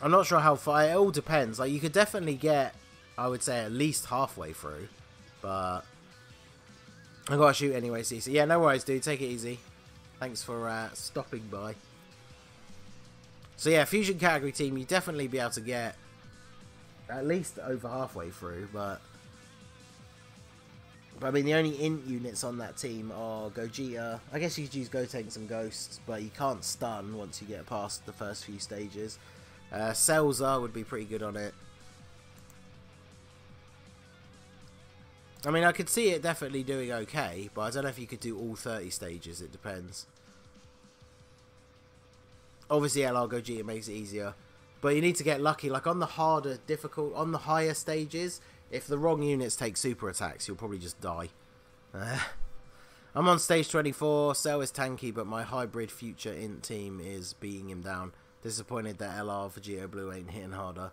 I'm not sure how far. It all depends. Like, you could definitely get, I would say, at least halfway through, but I gotta shoot anyway, CC. Yeah, no worries, dude. Take it easy. Thanks for stopping by. So yeah, fusion category team, you definitely be able to get at least over halfway through, but I mean, the only int units on that team are Gogeta. I guess you could use Gotenks and Ghosts, but you can't stun once you get past the first few stages. Celza would be pretty good on it. I mean, I could see it definitely doing okay, but I don't know if you could do all 30 stages. It depends. Obviously, LR Gogeta makes it easier, but you need to get lucky. Like, on the harder, on the higher stages, if the wrong units take super attacks, you'll probably just die. I'm on stage 24. Cell is tanky, but my hybrid future int team is beating him down. Disappointed that LR Vegeta Blue ain't hitting harder.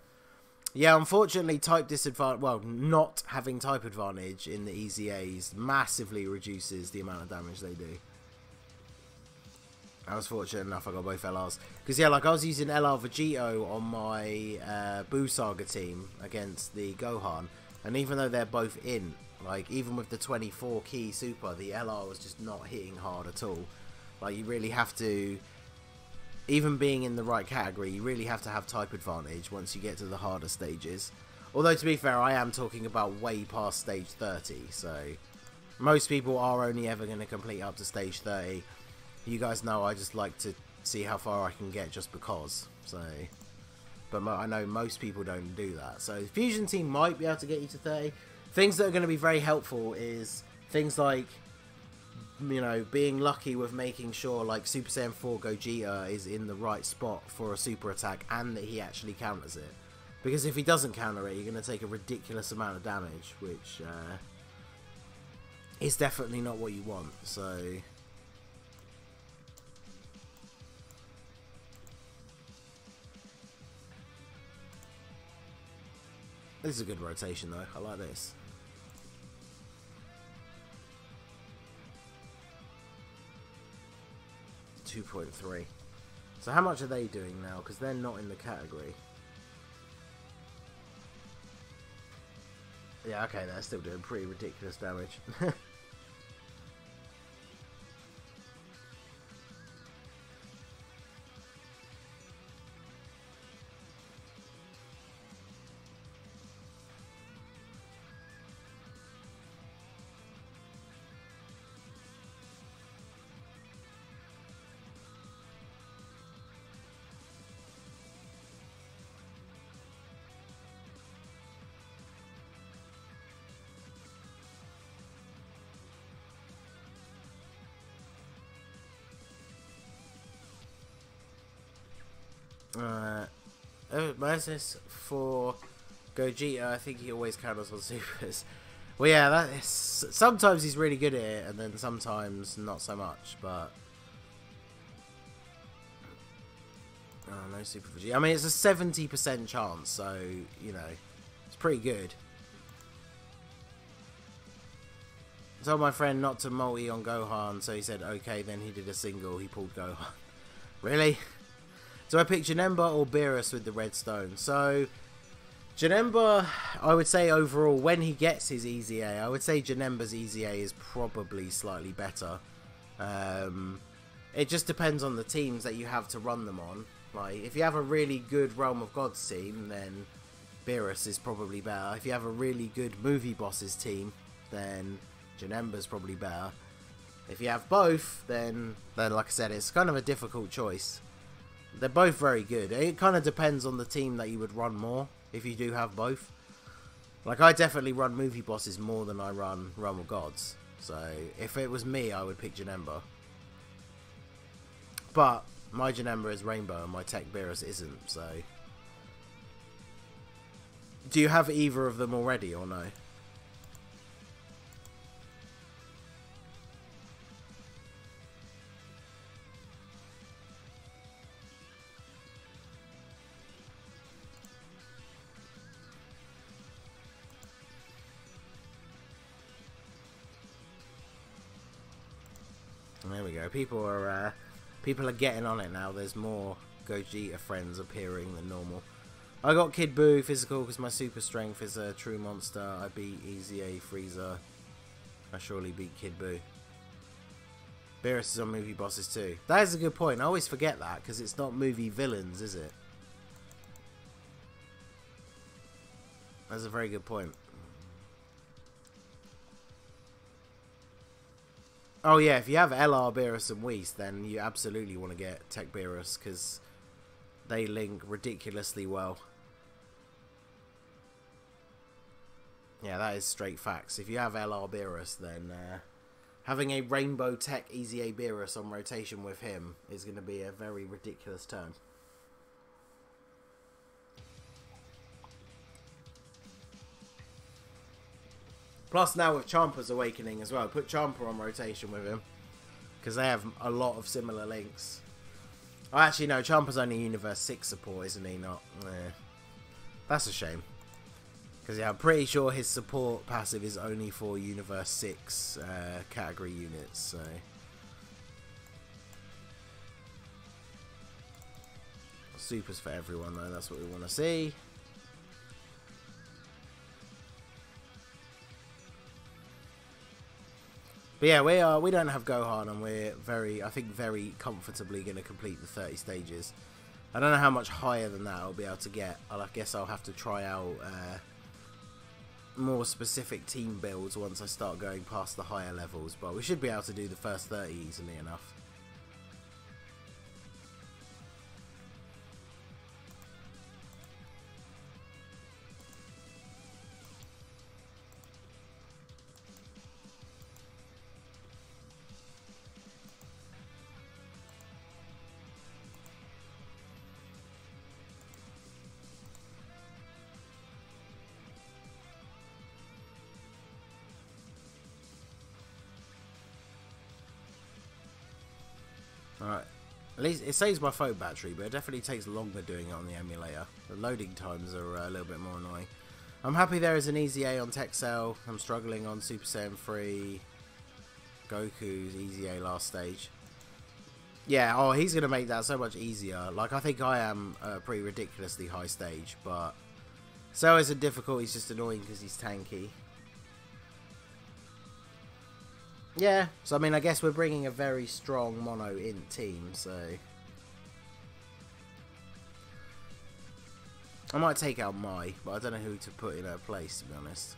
Yeah, unfortunately, type disadvantage. Well, not having type advantage in the EZAs massively reduces the amount of damage they do. I was fortunate enough I got both LRs. Because, yeah, like, I was using LR Vegito on my Buu Saga team against the Gohan. And even though they're both in, like, even with the 24 key super, the LR was just not hitting hard at all. Like, you really have to, even being in the right category, you really have to have type advantage once you get to the harder stages. Although, to be fair, I am talking about way past stage 30. So, most people are only ever going to complete up to stage 30. You guys know I just like to see how far I can get just because. So, but I know most people don't do that. So the fusion team might be able to get you to 30. Things that are going to be very helpful is things like, you know, being lucky with making sure like Super Saiyan 4 Gogeta is in the right spot for a super attack and that he actually counters it. Because if he doesn't counter it, you're going to take a ridiculous amount of damage, which is definitely not what you want. So this is a good rotation though, I like this. .3. So how much are they doing now? Because they're not in the category. Yeah, okay, they're still doing pretty ridiculous damage. Versus for Gogeta, I think he always counters on supers. Well, yeah, that is, sometimes he's really good at it, and then sometimes not so much. But no super Vegeta. I mean, it's a 70% chance, so you know, it's pretty good. I told my friend not to multi on Gohan, so he said okay. Then he did a single. He pulled Gohan. Really? So I picked Janemba or Beerus with the red stone. So Janemba, I would say overall, when he gets his EZA, I would say Janemba's EZA is probably slightly better. It just depends on the teams that you have to run them on. Like, if you have a really good Realm of Gods team, then Beerus is probably better. If you have a really good Movie Bosses team, then Janemba's probably better. If you have both, then like I said, it's kind of a difficult choice. They're both very good. It kind of depends on the team that you would run more if you do have both. Like, I definitely run movie bosses more than I run Realm of Gods. So, if it was me, I would pick Janemba. But my Janemba is Rainbow and my TEQ Beerus isn't, so... Do you have either of them already or no? There we go. People are getting on it now. There's more Gogeta friends appearing than normal. I got Kid Buu physical because my super strength is a true monster. I beat EZA Frieza. I surely beat Kid Buu. Beerus is on movie bosses too. That is a good point. I always forget that because it's not movie villains, is it? That's a very good point. Oh yeah, if you have LR, Beerus and Whis, then you absolutely want to get TEQ Beerus because they link ridiculously well. Yeah, that is straight facts. If you have LR Beerus, then having a Rainbow TEQ EZA Beerus on rotation with him is going to be a very ridiculous turn. Plus now with Champa's awakening as well, put Champa on rotation with him because they have a lot of similar links. Oh, actually no, Champa's only Universe 6 support, isn't he? Not. That's a shame. Because yeah, I'm pretty sure his support passive is only for Universe 6 category units, so... Supers for everyone though, that's what we want to see. But yeah, we don't have Gohan, and we're I think very comfortably going to complete the 30 stages. I don't know how much higher than that I'll be able to get. I guess I'll have to try out more specific team builds once I start going past the higher levels, but we should be able to do the first 30 easily enough. Alright, at least it saves my phone battery, but it definitely takes longer doing it on the emulator. The loading times are a little bit more annoying. I'm happy there is an EZA on Tech Cell. I'm struggling on Super Saiyan 3. Goku's EZA last stage. Yeah, oh, he's going to make that so much easier. Like, I think I am a pretty ridiculously high stage, but Cell isn't difficult, he's just annoying because he's tanky. Yeah, so I mean, I guess we're bringing a very strong mono int team, so... I might take out Mai, but I don't know who to put in her place, to be honest.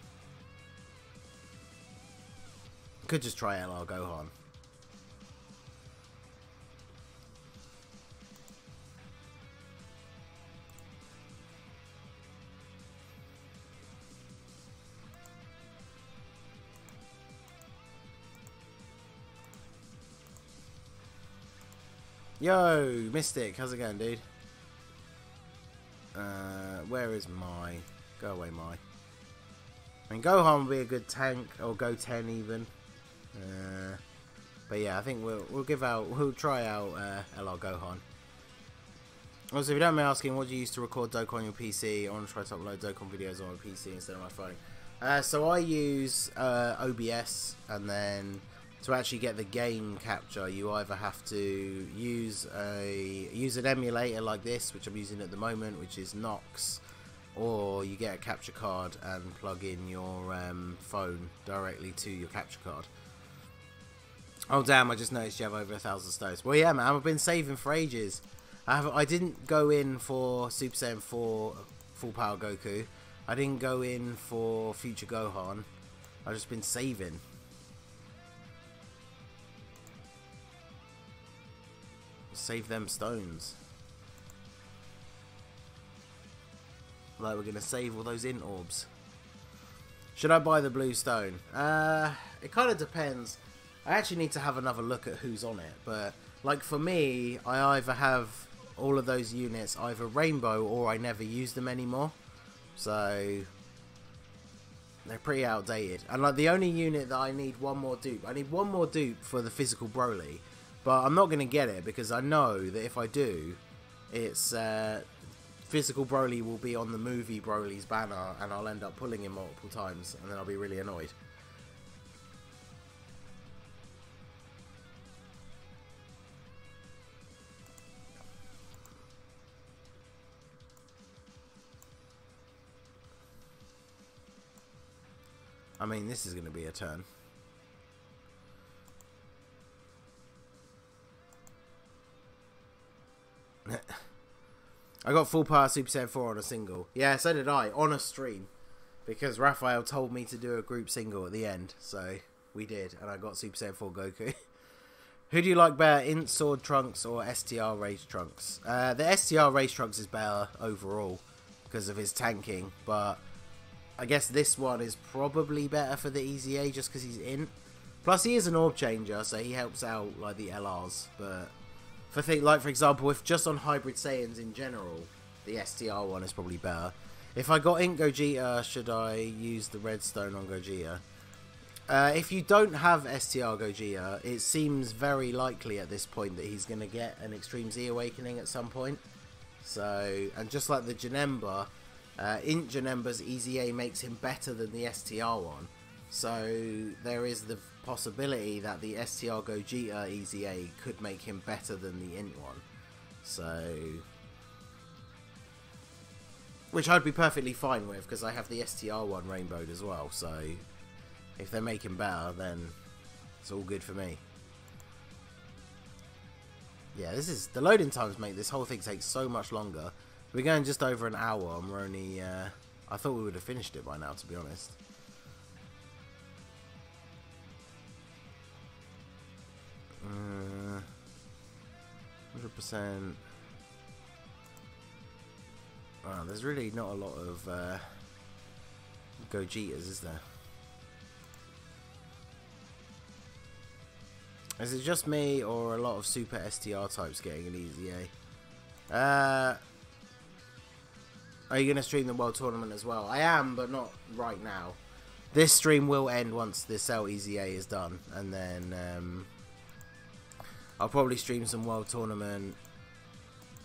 Could just try LR Gohan. Yo, Mystic, how's it going, dude? Where is Mai? Go away, Mai. I mean, Gohan would be a good tank, or Go 10 even. But yeah, I think we'll try out LR Gohan. Also, if you don't mind asking, what do you use to record Dokkan on your PC? I want to try to upload Dokkan videos on my PC instead of my phone. So I use OBS, and then to actually get the game capture, you either have to use an emulator like this, which I'm using at the moment, which is Nox, or you get a capture card and plug in your phone directly to your capture card. Oh damn, I just noticed you have over 1,000 stones. Well yeah man, I've been saving for ages. I didn't go in for Super Saiyan 4 Full Power Goku. I didn't go in for Future Gohan. I've just been saving. Save them stones. Like we're gonna save all those int orbs. Should I buy the blue stone? It kind of depends. I actually need to have another look at who's on it, but like for me, I either have all of those units either rainbow or I never use them anymore. So they're pretty outdated. And like the only unit that I need one more dupe. I need one more dupe for the physical Broly. But I'm not going to get it because I know that if I do, it's physical Broly will be on the movie Broly's banner and I'll end up pulling him multiple times and then I'll be really annoyed. I mean, this is going to be a turn. I got full power Super Saiyan 4 on a single. Yeah, so did I, on a stream. Because Raphael told me to do a group single at the end. So, we did. And I got Super Saiyan 4 Goku. Who do you like better, Int Sword Trunks or STR Rage Trunks? The STR Rage Trunks is better overall. Because of his tanking. But I guess this one is probably better for the EZA just because he's Int. Plus, he is an orb changer. So, he helps out like the LRs. But for example, if just on Hybrid Saiyans in general, the STR one is probably better. If I got Int Gogeta, should I use the redstone on Gogeta? If you don't have STR Gogeta, it seems very likely at this point that he's going to get an Extreme Z Awakening at some point. So, and just like the Janemba, Int Janemba's EZA makes him better than the STR one. So, there is the possibility that the STR Gogeta EZA could make him better than the Int one. So, which I'd be perfectly fine with because I have the STR one rainbowed as well. So, if they make him better, then it's all good for me. Yeah, this is the loading times make this whole thing take so much longer. We're going just over an hour and we're only I thought we would have finished it by now, to be honest. Uh, 100%. Wow, there's really not a lot of Gogetas, is there? Is it just me or a lot of Super STR types getting an EZA? Are you going to stream the World Tournament as well? I am, but not right now. This stream will end once the Cell EZA is done, and then I'll probably stream some World Tournament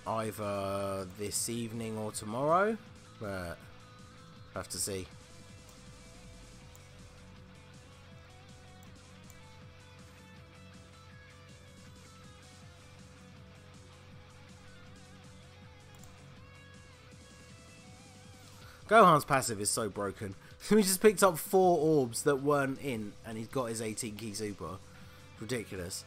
either this evening or tomorrow, but I'll have to see. Gohan's passive is so broken. We just picked up 4 orbs that weren't in, and he's got his 18 key super. Ridiculous.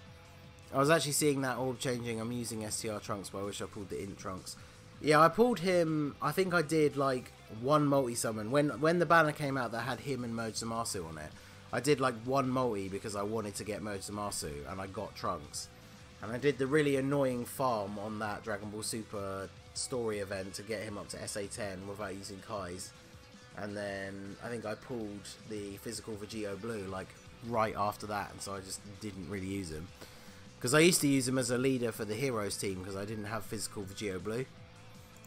I was actually seeing that orb changing. I'm using STR Trunks, but I wish I pulled the Int Trunks. Yeah, I pulled him. I think I did like 1 multi-summon. When the banner came out that had him and Merge Zamasu on it, I did like 1 multi because I wanted to get Merge Zamasu, and I got Trunks. And I did the really annoying farm on that Dragon Ball Super story event to get him up to SA10 without using Kai's. And then I think I pulled the physical Vegito Blue like right after that, and so I just didn't really use him. Because I used to use him as a leader for the Heroes team because I didn't have physical Vegito Blue.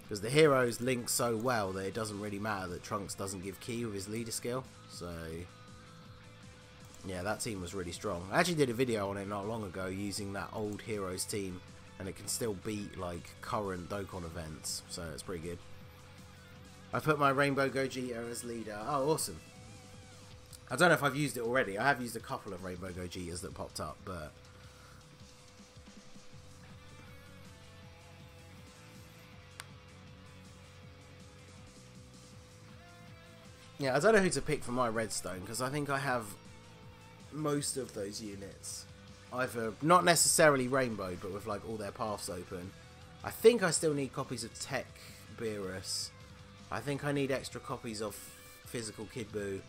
Because the Heroes link so well that it doesn't really matter that Trunks doesn't give Ki with his leader skill. So, yeah, that team was really strong. I actually did a video on it not long ago using that old Heroes team, and it can still beat like current Dokkan events, so it's pretty good. I put my Rainbow Gogeta as leader. Oh, awesome. I don't know if I've used it already. I have used a couple of Rainbow Gogetas that popped up, but yeah, I don't know who to pick for my redstone, because I think I have most of those units. Either not necessarily rainbowed, but with like all their paths open. I think I still need copies of TEQ Beerus. I think I need extra copies of physical Kid Buu.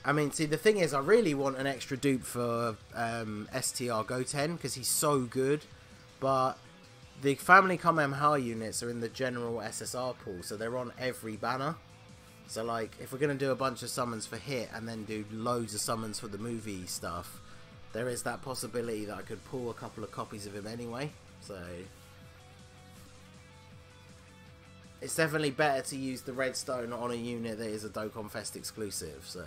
I mean, see, the thing is, I really want an extra dupe for STR Goten, because he's so good. But the Family Kamehameha units are in the general SSR pool, so they're on every banner. So, like, if we're going to do a bunch of summons for Hit and then do loads of summons for the movie stuff, there is that possibility that I could pull a couple of copies of him anyway. So, it's definitely better to use the Redstone on a unit that is a Dokkan Fest exclusive, so...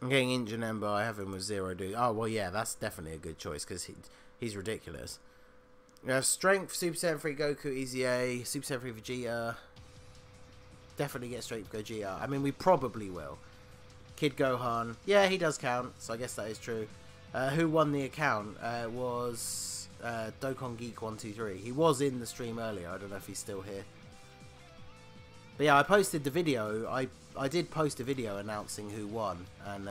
I'm getting Injun Ember. I have him with 0 dude. Oh, well, yeah, that's definitely a good choice because he's ridiculous. We have Strength, Super Saiyan 3 Goku, EZA, Super Saiyan 3 Vegeta. Definitely get Strength Gogeta. I mean, we probably will. Kid Gohan. Yeah, he does count, so I guess that is true. Who won the account? Was Dokkan Geek 123. He was in the stream earlier. I don't know if he's still here. But yeah, I posted the video. I did post a video announcing who won, and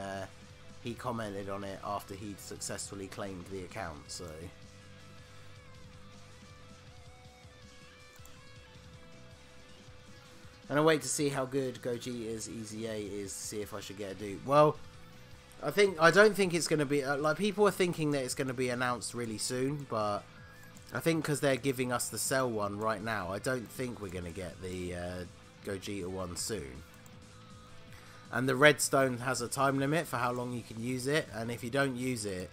he commented on it after he'd successfully claimed the account, so... And I wait to see how good Gogeta's EZA is to see if I should get a dupe. Well, I don't think it's going to be... like, people are thinking that it's going to be announced really soon, but I think because they're giving us the Cell one right now, I don't think we're going to get the Gogeta one soon. And the Redstone has a time limit for how long you can use it, and if you don't use it,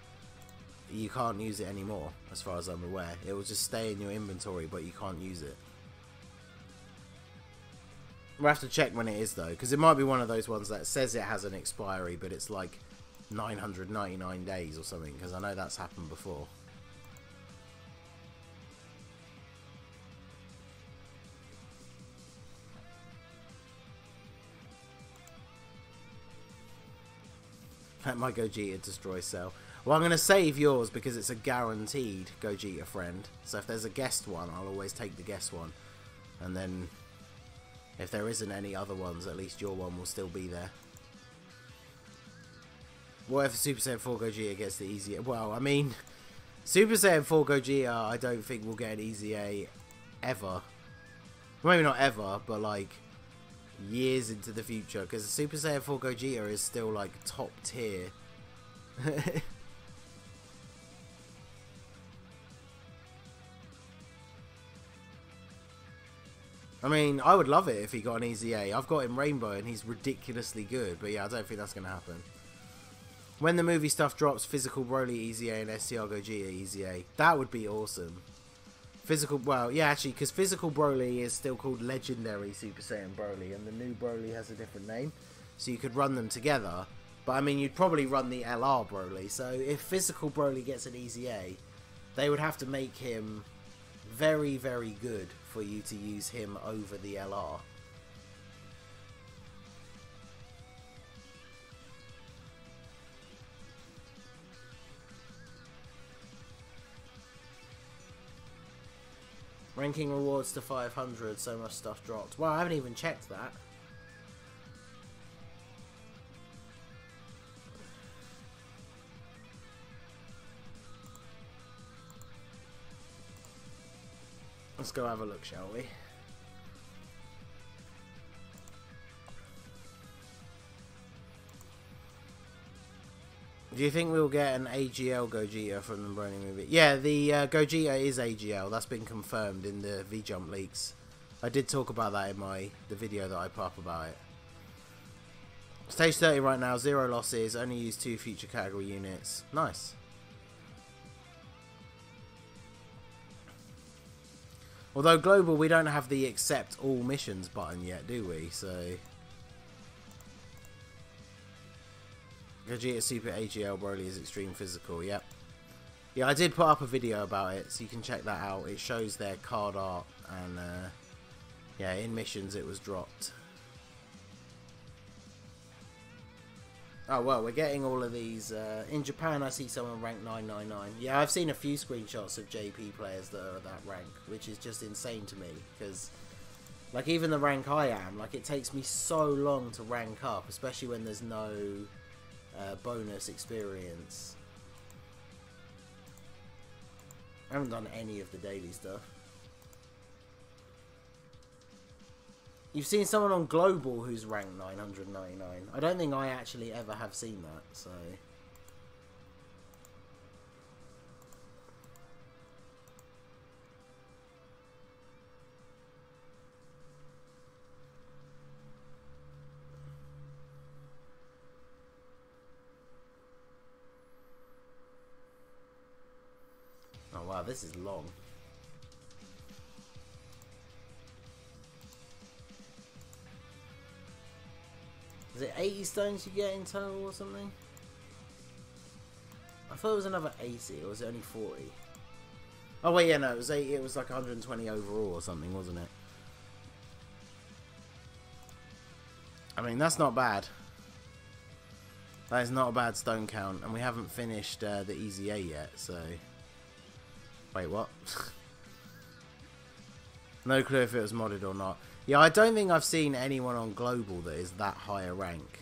you can't use it anymore, as far as I'm aware. It will just stay in your inventory, but you can't use it. We'll have to check when it is, though, because it might be one of those ones that says it has an expiry, but it's like 999 days or something, because I know that's happened before. Let my Gogeta destroy Cell. Well, I'm going to save yours because it's a guaranteed Gogeta friend. So if there's a guest one, I'll always take the guest one. And then, if there isn't any other ones, at least your one will still be there. What if Super Saiyan 4 Gogeta gets the EZA? Well, I mean, Super Saiyan 4 Gogeta, I don't think we'll get an EZA ever. Maybe not ever, but like years into the future, because Super Saiyan 4 Gogeta is still like top tier. I mean, I would love it if he got an EZA. I've got him Rainbow and he's ridiculously good, but yeah, I don't think that's going to happen. When the movie stuff drops, Physical Broly EZA and STR Gogeta EZA. That would be awesome. Physical, well, yeah, actually, because Physical Broly is still called Legendary Super Saiyan Broly, and the new Broly has a different name, so you could run them together. But I mean, you'd probably run the LR Broly. So if Physical Broly gets an EZA, they would have to make him very, very good for you to use him over the LR. Ranking rewards to 500, so much stuff dropped. Well, I haven't even checked that. Let's go have a look, shall we? Do you think we'll get an AGL Gogeta from the Broly movie? Yeah, the Gogeta is AGL. That's been confirmed in the V-Jump leaks. I did talk about that in the video that I put up about it. Stage 30 right now, 0 losses. Only use 2 future category units. Nice. Although global, we don't have the accept all missions button yet, do we? So Gogeta Super AGL Broly is extreme physical. Yep. Yeah, I did put up a video about it, so you can check that out. It shows their card art, and yeah, in missions it was dropped. Oh well, we're getting all of these. In Japan, I see someone ranked 999. Yeah, I've seen a few screenshots of JP players that are at that rank, which is just insane to me. Because, like, even the rank I am, like, it takes me so long to rank up, especially when there's no bonus experience. I haven't done any of the daily stuff. You've seen someone on Global who's ranked 999. I don't think I actually ever have seen that, so... Oh wow, this is long. Is it 80 stones you get in total or something? I thought it was another 80, or was it only 40? Oh wait, yeah, no, it was 80, it was like 120 overall or something, wasn't it? I mean, that's not bad. That is not a bad stone count, and we haven't finished the EZA yet, so... Wait, what? No clue if it was modded or not. Yeah, I don't think I've seen anyone on Global that is that high a rank.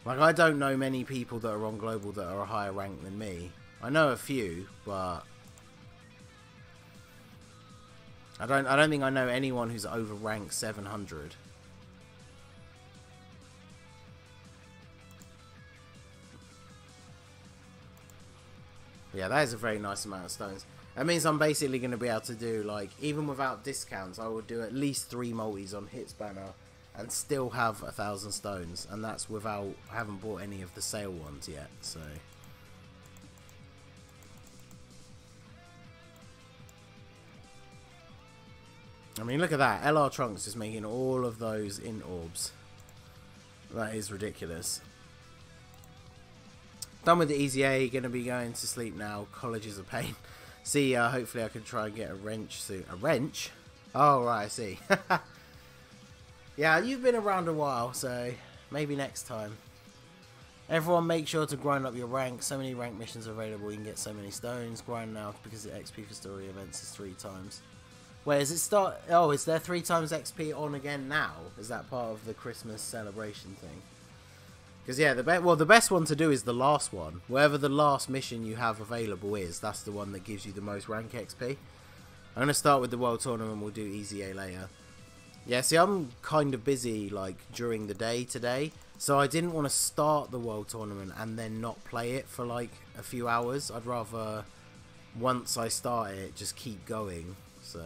Like, I don't know many people that are on Global that are a higher rank than me. I know a few, but... I don't think I know anyone who's over rank 700. Yeah, that is a very nice amount of stones. That means I'm basically going to be able to do, like, even without discounts, I would do at least 3 multis on Hits Banner and still have 1,000 stones. And that's without, I haven't bought any of the sale ones yet, so... I mean, look at that. LR Trunks is making all of those in orbs. That is ridiculous. Done with the EZA, gonna be going to sleep now. College is a pain. See, hopefully I can try and get a wrench soon. A wrench? Oh, right, I see. Yeah, you've been around a while, so maybe next time. Everyone make sure to grind up your rank. So many rank missions available, you can get so many stones. Grind now, because the XP for story events is 3 times. Wait, is it start... Oh, is there 3 times XP on again now? Is that part of the Christmas celebration thing? Because, yeah, the best one to do is the last one. Wherever the last mission you have available is, that's the one that gives you the most rank XP. I'm going to start with the World Tournament, we'll do EZA later. Yeah, see, I'm kind of busy, like, during the day today. So I didn't want to start the World Tournament and then not play it for, like, a few hours. I'd rather, once I start it, just keep going, so...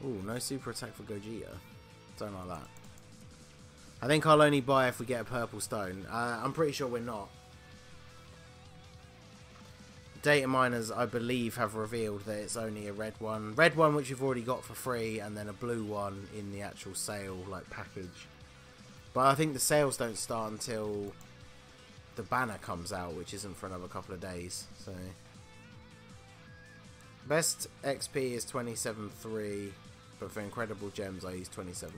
Ooh, no super attack for Gogeta. Don't like that. I think I'll only buy if we get a purple stone. I'm pretty sure we're not. Data miners, I believe, have revealed that it's only a red one. Red one, which you've already got for free, and then a blue one in the actual sale, like, package. But I think the sales don't start until the banner comes out, which isn't for another couple of days. So best XP is 27.3, but for incredible gems, I use 27.1.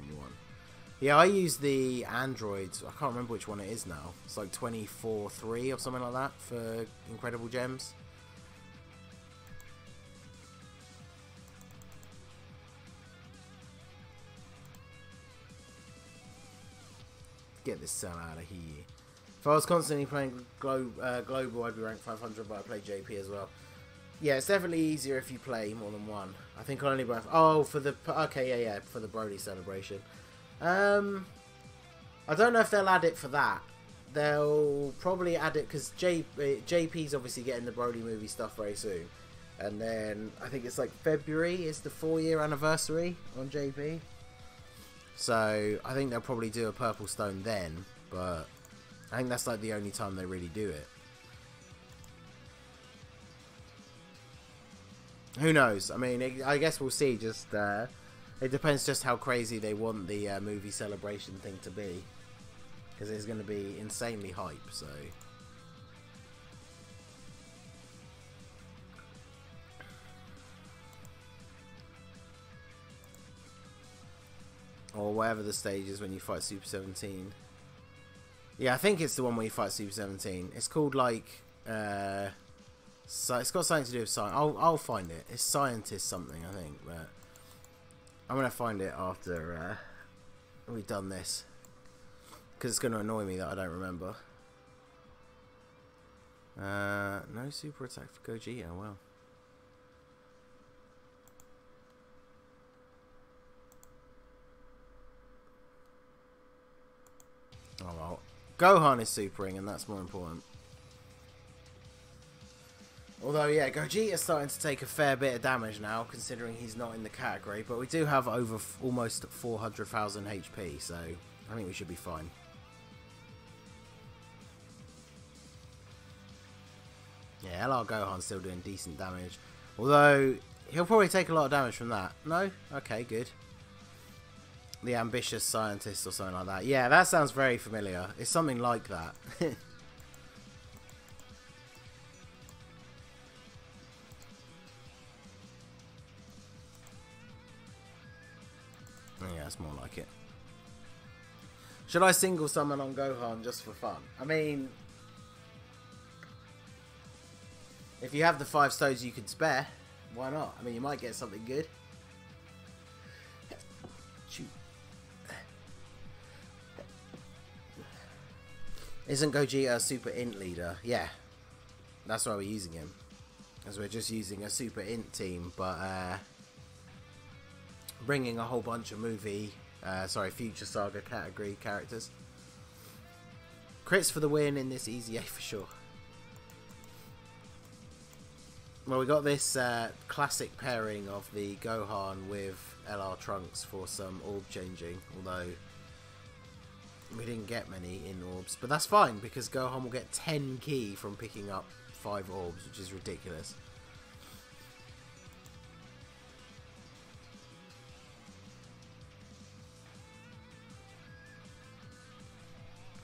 Yeah, I use the Androids. I can't remember which one it is now. It's like 24.3 or something like that for incredible gems. Get this cell out of here. If I was constantly playing Global, I'd be ranked 500, but I play JP as well. Yeah, it's definitely easier if you play more than one. I think I'll only buy... Oh, for the... Okay, yeah, for the Brody celebration. I don't know if they'll add it for that. They'll probably add it because JP's obviously getting the Brody movie stuff very soon. And then I think it's like February is the 4-year anniversary on JP. So I think they'll probably do a purple stone then. But I think that's like the only time they really do it. Who knows? I mean, I guess we'll see. Just it depends just how crazy they want the movie celebration thing to be, because it's going to be insanely hype. So or whatever the stage is when you fight Super 17. Yeah, I think it's the one where you fight Super 17. It's called like so it's got something to do with science. I'll find it. It's scientist something, I think, but I'm gonna find it after we've done this. because it's going to annoy me that I don't remember. No super attack for Gogeta, well. Oh well. Gohan is supering, and that's more important. Although, yeah, Gogeta's starting to take a fair bit of damage now, considering he's not in the category. But we do have over almost 400,000 HP, so I think we should be fine. Yeah, LR Gohan's still doing decent damage. Although, he'll probably take a lot of damage from that. No? Okay, good. The ambitious scientist or something like that. Yeah, that sounds very familiar. It's something like that. Yeah, it's more like it. Should I single summon on Gohan just for fun? I mean, if you have the 5 stones you could spare, why not? I mean, you might get something good. Shoot. Isn't Gogeta a super int leader? Yeah. That's why we're using him. As we're just using a super int team, but bringing a whole bunch of Future Saga category characters. Crits for the win in this EZA for sure. Well, we got this classic pairing of the Gohan with LR Trunks for some orb changing, although we didn't get many in orbs. But that's fine, because Gohan will get 10 ki from picking up 5 orbs, which is ridiculous.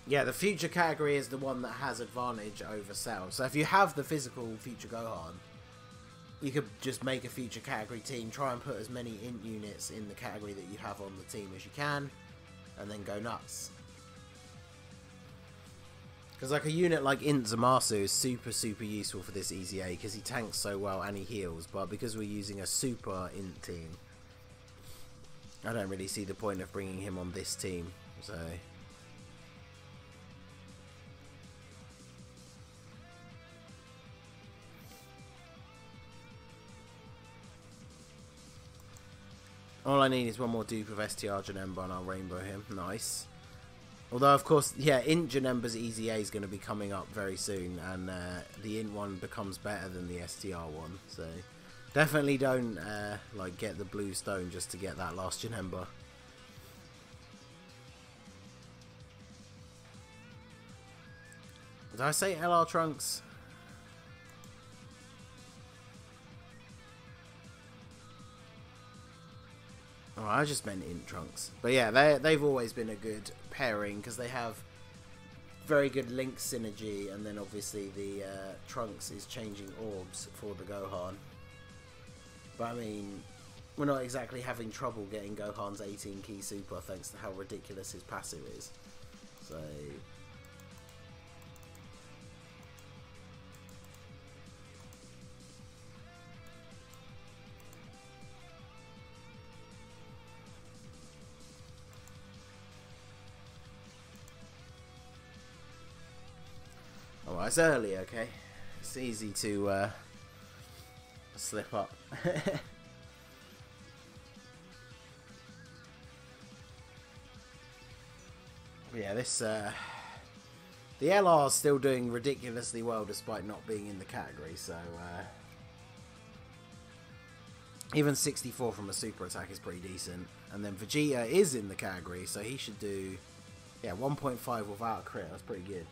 Yeah, the future category is the one that has advantage over Cell. So if you have the physical future Gohan, you could just make a future category team, try and put as many int units in the category that you have on the team as you can, and then go nuts. Because like a unit like Int Zamasu is super useful for this EZA, because he tanks so well and he heals, but because we're using a super int team, I don't really see the point of bringing him on this team, so... All I need is one more dupe of STR Janemba and I'll rainbow him. Nice. Although, of course, yeah, Int Janemba's EZA is going to be coming up very soon, and the Int one becomes better than the STR one. So, definitely don't like get the blue stone just to get that last Janemba. Did I say LR Trunks? Oh, I just meant Int Trunks. But yeah, they've always been a good pairing because they have very good link synergy, and then obviously the Trunks is changing orbs for the Gohan. But I mean, we're not exactly having trouble getting Gohan's 18 ki super thanks to how ridiculous his passive is. So... Oh, it's early, okay? It's easy to slip up. Yeah, this the LR is still doing ridiculously well despite not being in the category, so even 64 from a super attack is pretty decent. And then Vegeta is in the category, so he should do, yeah, 1.5 without a crit. That's pretty good.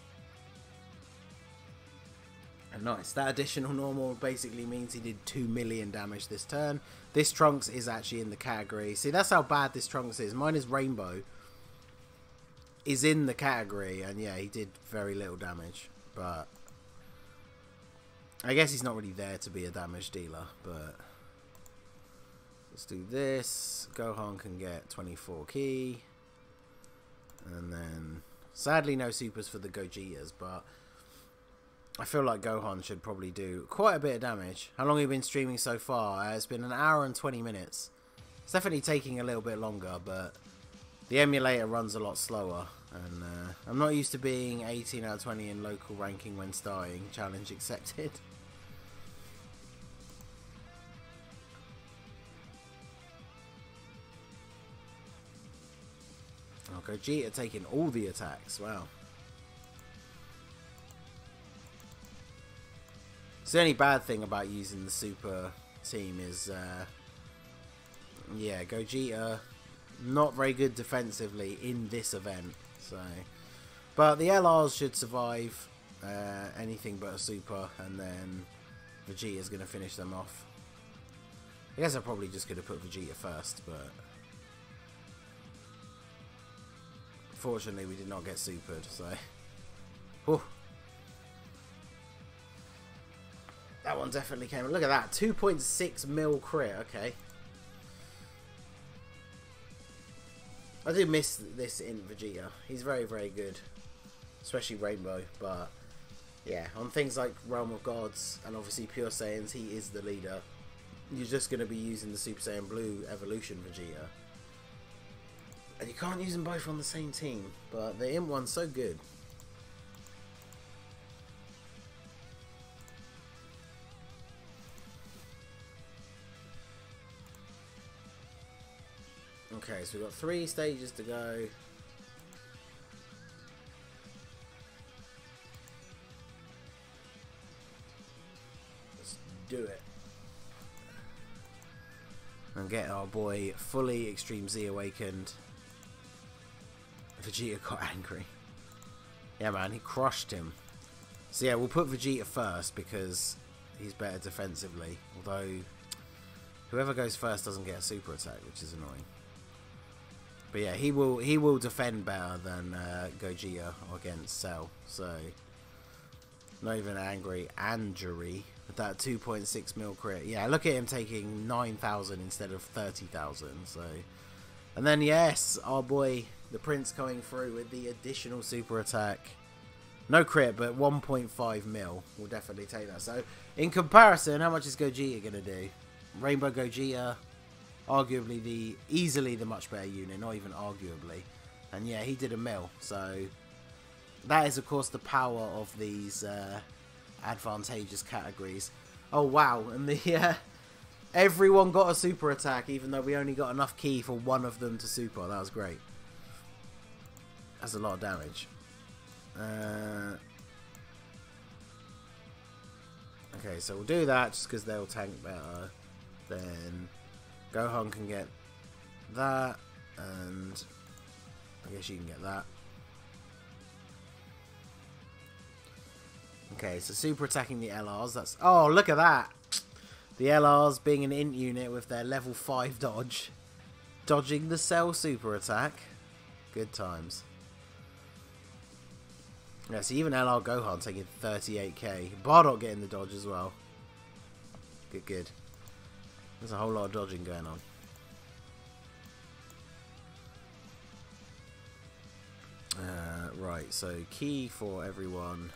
And nice. That additional normal basically means he did 2 million damage this turn. This Trunks is actually in the category. See, that's how bad this Trunks is. Mine is Rainbow. Is in the category, and yeah, he did very little damage. But I guess he's not really there to be a damage dealer. But let's do this. Gohan can get 24 ki. And then, sadly, no supers for the Gogetas, but I feel like Gohan should probably do quite a bit of damage. How long have you been streaming so far? It's been an hour and 20 minutes. It's definitely taking a little bit longer, but the emulator runs a lot slower. And I'm not used to being 18 out of 20 in local ranking when starting. Challenge accepted. Oh, Gogeta taking all the attacks. Wow. So the only bad thing about using the super team is, yeah, Gogeta not very good defensively in this event. So, but the LRs should survive anything but a super, and then Vegeta's going to finish them off. I guess I probably just could have put Vegeta first, but fortunately we did not get supered. So, whew. That one definitely came. Look at that, 2.6 mil crit. Okay. I do miss this in Vegeta. He's very, very good. Especially Rainbow. But, yeah, on things like Realm of Gods and obviously Pure Saiyans, he is the leader. You're just going to be using the Super Saiyan Blue Evolution Vegeta. And you can't use them both on the same team. But the Imp one's so good. Okay, so we've got 3 stages to go. Let's do it. And get our boy fully Extreme Z awakened. Vegeta got angry. Yeah, man, he crushed him. So yeah, we'll put Vegeta first because he's better defensively. Although, whoever goes first doesn't get a super attack, which is annoying. But yeah, he will defend better than Gogeta against Cell. So, not even angry. Andrew with that 2.6 mil crit. Yeah, look at him taking 9,000 instead of 30,000. So, and then yes, our boy the Prince coming through with the additional super attack. No crit, but 1.5 mil. We'll definitely take that. So, in comparison, how much is Gogeta gonna do? Rainbow Gogeta. Arguably easily the much better unit, not even arguably. And yeah, he did a mil. So that is of course the power of these advantageous categories. Oh wow, and the everyone got a super attack even though we only got enough ki for one of them to super. That was great. That's a lot of damage. Okay, so we'll do that just because they'll tank better. Then Gohan can get that, and I guess you can get that. Okay, so super attacking the LRs. That's oh, look at that! The LRs being an int unit with their level 5 dodge, dodging the Cell super attack. Good times. Yeah, so even LR Gohan taking 38k. Bardock getting the dodge as well. Good, good. There's a whole lot of dodging going on. Right, so key for everyone.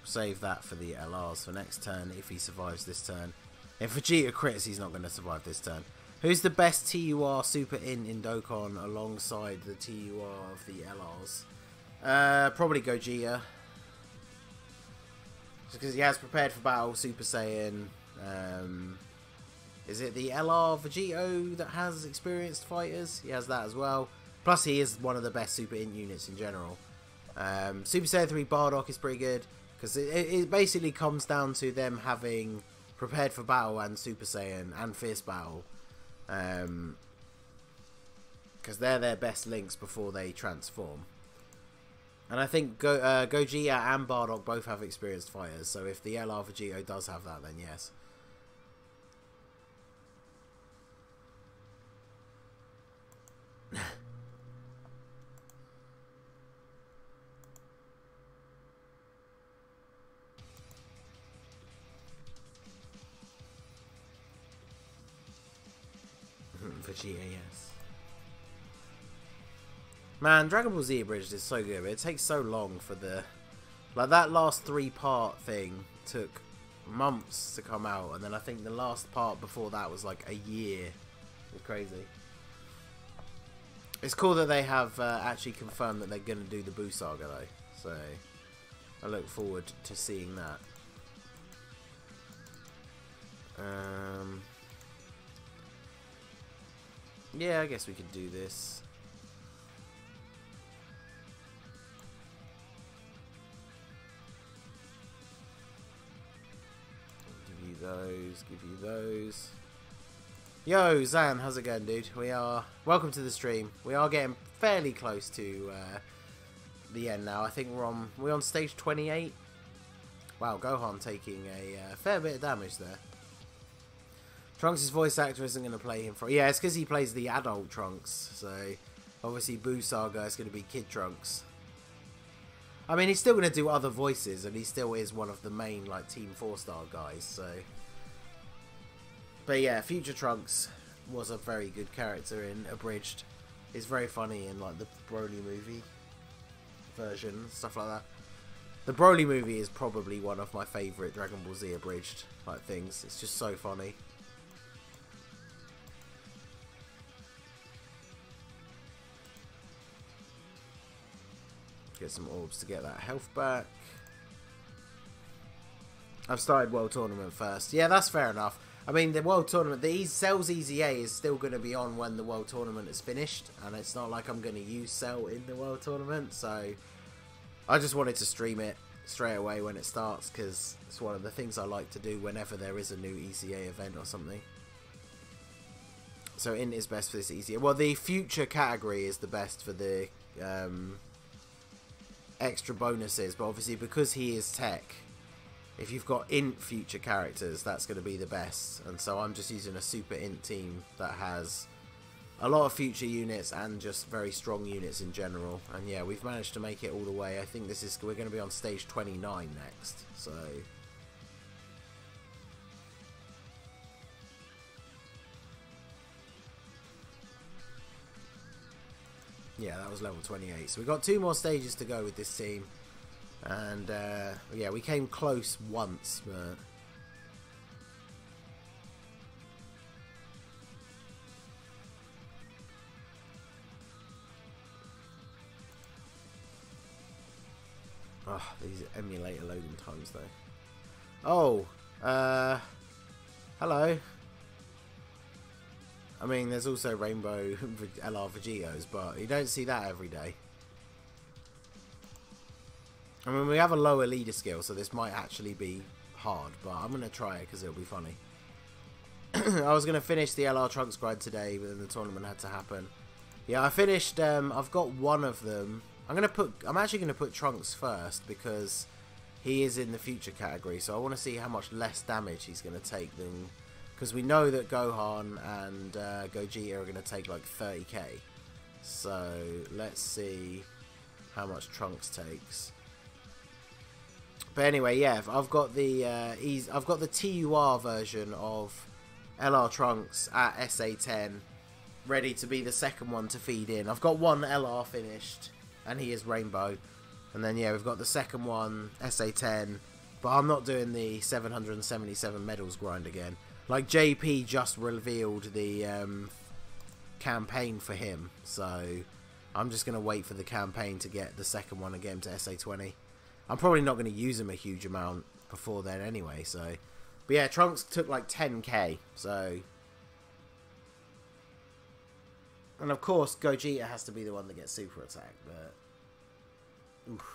Save that for the LRs for next turn if he survives this turn. If Vegeta crits, he's not going to survive this turn. Who's the best TUR super in Dokkan alongside the TUR of the LRs? Probably Gogeta. Just because he has prepared for battle, Super Saiyan. Is it the LR Vegito that has experienced fighters? He has that as well. Plus, he is one of the best Super Int units in general. Super Saiyan 3 Bardock is pretty good. Because it basically comes down to them having prepared for battle and Super Saiyan and Fierce Battle. Because they're their best links before they transform. And I think Gogeta and Bardock both have experienced fighters. So if the LR Vegito does have that, then yes. Vegeta, yes. Man, Dragon Ball Z Abridged is so good, but it takes so long for the... Like, that last 3-part thing took months to come out, and then I think the last part before that was like a year. It's crazy. It's cool that they have actually confirmed that they're going to do the Boo Saga though, so I look forward to seeing that. Yeah, I guess we could do this. Give you those, give you those. Yo, Zan, how's it going, dude? Welcome to the stream. We are getting fairly close to the end now. I think we're on stage 28. Wow, Gohan taking a fair bit of damage there. Trunks' voice actor isn't going to play him for... Yeah, it's because he plays the adult Trunks. So, obviously, Boo Saga is going to be Kid Trunks. I mean, he's still going to do other voices, and he still is one of the main, like, Team 4-star guys, so... But yeah, Future Trunks was a very good character in Abridged. He's very funny in, like, the Broly movie version, stuff like that. The Broly movie is probably one of my favourite Dragon Ball Z Abridged, like, things. It's just so funny. Get some orbs to get that health back. I've started World Tournament first. Yeah, that's fair enough. I mean, the World Tournament, the Cell's EZA is still going to be on when the World Tournament is finished. And it's not like I'm going to use Cell in the World Tournament. So, I just wanted to stream it straight away when it starts. Because it's one of the things I like to do whenever there is a new EZA event or something. So, Int is best for this EZA. Well, the Future category is the best for the extra bonuses. But obviously, because he is TEQ... If you've got int future characters, that's going to be the best. And so I'm just using a super int team that has a lot of future units and just very strong units in general. And yeah, we've managed to make it all the way. I think we're going to be on stage 29 next. So yeah, that was level 28. So we've got 2 more stages to go with this team. And, yeah, we came close once, but... Oh, these emulator loading times, though. Oh, hello. I mean, there's also Rainbow LR Vegetos, but you don't see that every day. I mean, we have a lower leader skill, so this might actually be hard, but I'm going to try it because it'll be funny. I was going to finish the LR Trunks grind today, but then the tournament had to happen. Yeah, I finished, I've got one of them. I'm actually going to put Trunks first because he is in the future category, so I want to see how much less damage he's going to take than... Because we know that Gohan and Gogeta are going to take like 30k. So, let's see how much Trunks takes. But anyway, yeah, I've got the TUR version of LR Trunks at SA10 ready to be the second one to feed in. I've got one LR finished, and he is Rainbow. And then, yeah, we've got the second one, SA10, but I'm not doing the 777 medals grind again. Like, JP just revealed the campaign for him, so I'm just going to wait for the campaign to get the second one again to SA20. I'm probably not going to use him a huge amount before then anyway, so... But yeah, Trunks took like 10k, so... And of course, Gogeta has to be the one that gets super attack, but... Oof.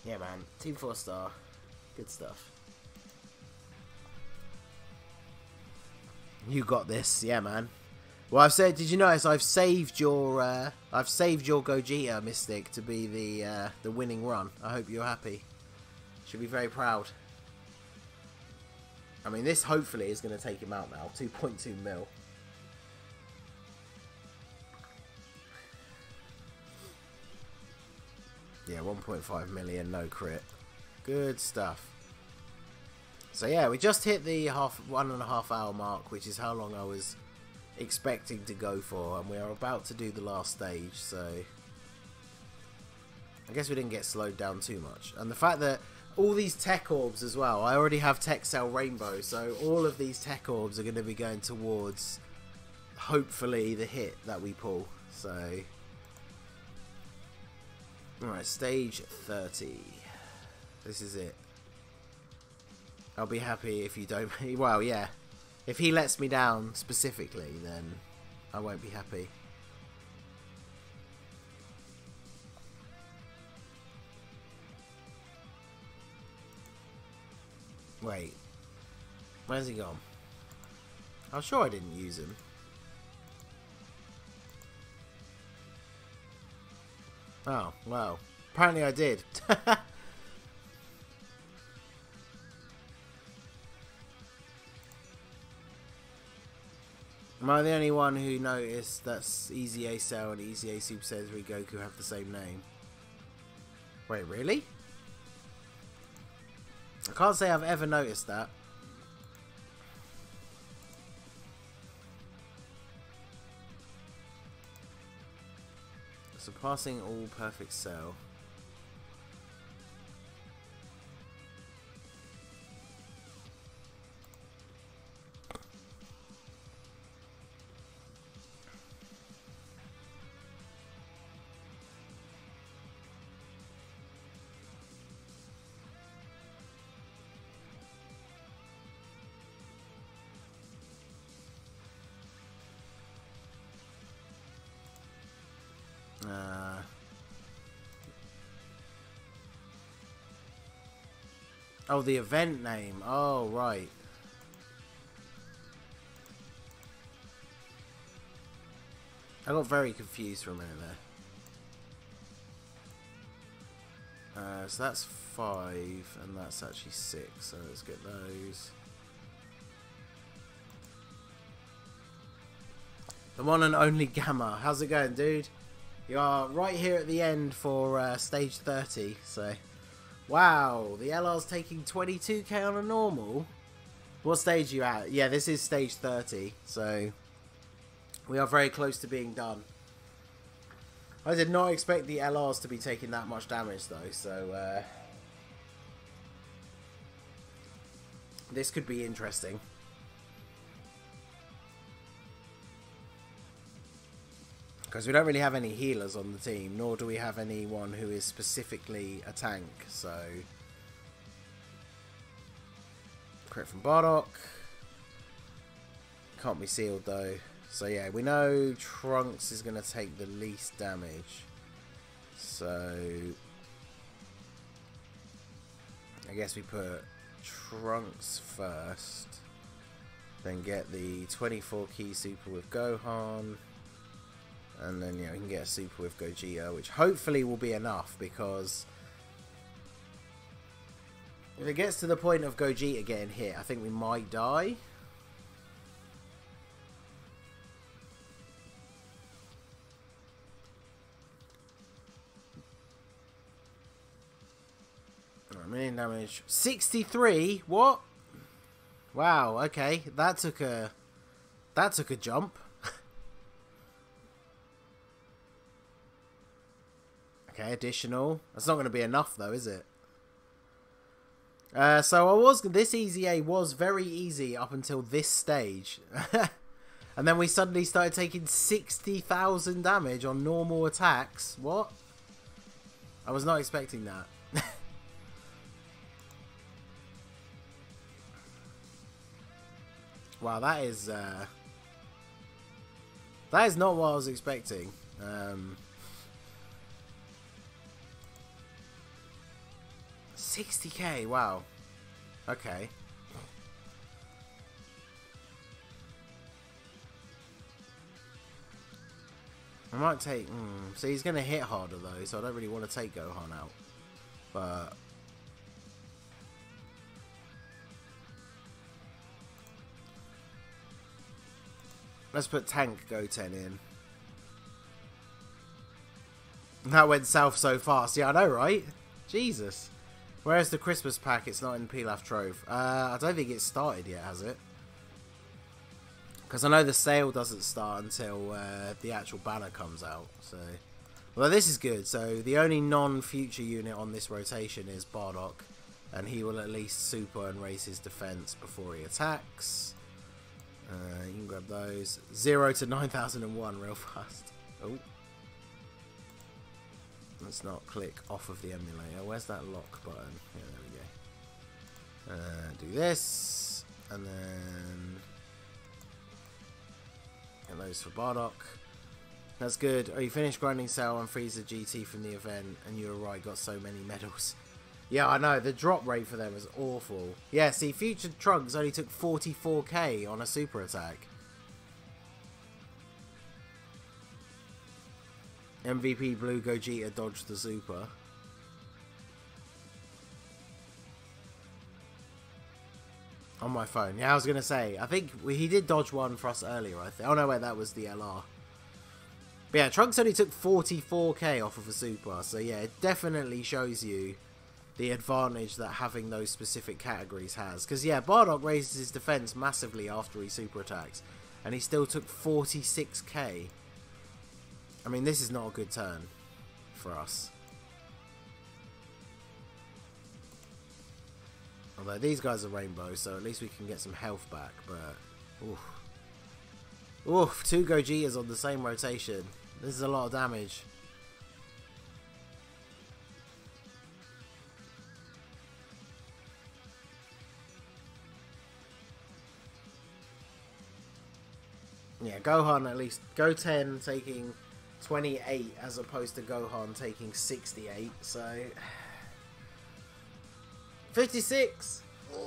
Yeah, man. Team 4-star. Good stuff. You got this. Yeah, man. Well, I've said... Did you notice I've saved your Gogeta Mystic to be the winning run. I hope you're happy. Should be very proud. I mean, this hopefully is going to take him out now. 2.2 mil. Yeah, 1.5 million, no crit. Good stuff. So yeah, we just hit the 1.5 hour mark, which is how long I was expecting to go for, and we are about to do the last stage, so I guess we didn't get slowed down too much. And the fact that all these tech orbs as well, I already have Tech Cell Rainbow, so all of these tech orbs are going to be going towards hopefully the hit that we pull. So alright, stage 30. This is it. I'll be happy if you don't... Well, yeah. If he lets me down specifically, then I won't be happy. Wait. Where's he gone? I'm sure I didn't use him. Oh, well. Apparently I did. Am I the only one who noticed that EZA Cell and EZA Super Saiyan 3 Goku have the same name? Wait, really? I can't say I've ever noticed that. Surpassing all perfect cell. Oh, the event name. Oh, right. I got very confused for a minute there. So that's 5, and that's actually 6. So let's get those. The one and only Gamma. How's it going, dude? You are right here at the end for stage 30. So, wow, the LR's taking 22k on a normal. What stage are you at? Yeah, this is stage 30. So, we are very close to being done. I did not expect the LRs to be taking that much damage, though. So, this could be interesting. Because we don't really have any healers on the team, nor do we have anyone who is specifically a tank, so... Crit from Bardock. Can't be sealed though. So yeah, we know Trunks is going to take the least damage. So... I guess we put Trunks first. Then get the 24 key super with Gohan. And then, yeah, we can get a super with Gogeta, which hopefully will be enough, because if it gets to the point of Gogeta getting hit, I think we might die. Right, million damage. 63? What? Wow, okay. That took a jump. Okay, additional. That's not going to be enough, though, is it? So this EZA was very easy up until this stage. And then we suddenly started taking 60,000 damage on normal attacks. What? I was not expecting that. Wow, that is not what I was expecting. 60k, wow. Okay. I might take... So he's going to hit harder though, so I don't really want to take Gohan out. But... let's put Tank Goten in. That went south so fast. Yeah, I know, right? Jesus. Where's the Christmas pack? It's not in Pilaf Trove. I don't think it's started yet, has it? Because I know the sale doesn't start until the actual banner comes out. So, well, this is good. So the only non-future unit on this rotation is Bardock, and he will at least super and raise his defense before he attacks. You can grab those. 0 to 9001 real fast. Oh. Let's not click off of the emulator. Where's that lock button? Yeah, there we go. Do this. And then get those for Bardock. That's good. Oh, you finished grinding Cell and freeze the GT from the event, and you were right, got so many medals. Yeah, I know. The drop rate for them is awful. Yeah, see, Future Trunks only took 44k on a super attack. MVP Blue Gogeta dodged the super. On my phone. Yeah, I was going to say. I think he did dodge one for us earlier, I think. Oh, no, wait, that was the LR. But yeah, Trunks only took 44k off of a super. So yeah, it definitely shows you the advantage that having those specific categories has. Because yeah, Bardock raises his defense massively after he super attacks. And he still took 46k. I mean, this is not a good turn for us. Although these guys are rainbow, so at least we can get some health back. But, oof. Oof, 2 Gogetas on the same rotation. This is a lot of damage. Yeah, Gohan at least. Goten taking 28 as opposed to Gohan taking 68, so 56. Ooh.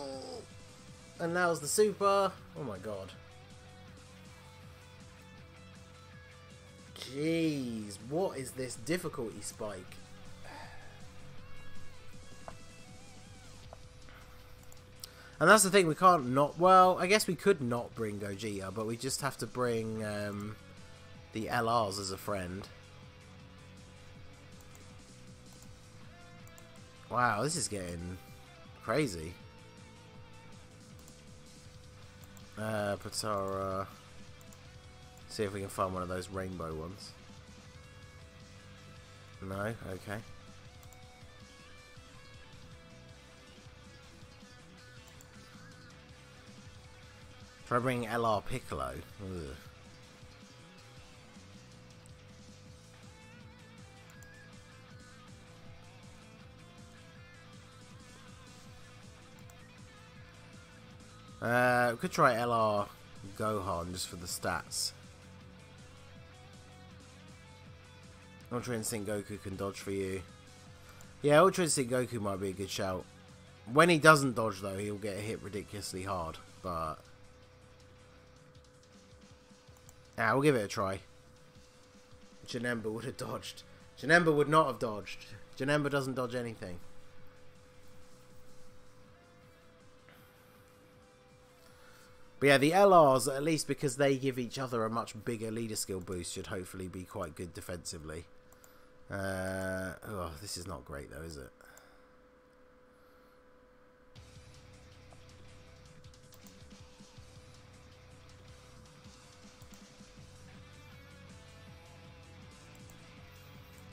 And now's the super. Oh my god. Jeez, what is this difficulty spike? And that's the thing, we can't not... Well, I guess we could not bring Gogeta, but we just have to bring the LRs as a friend. Wow, this is getting crazy. Patara. See if we can find one of those rainbow ones. No? Okay. Try bringing LR Piccolo. Ugh. We could try LR Gohan just for the stats. Ultra Instinct Goku can dodge for you. Yeah, Ultra Instinct Goku might be a good shout. When he doesn't dodge though, he'll get hit ridiculously hard. But yeah, we'll give it a try. Janemba would have dodged. Janemba would not have dodged. Janemba doesn't dodge anything. But yeah, the LRs, at least because they give each other a much bigger leader skill boost, should hopefully be quite good defensively. Oh, this is not great though, is it?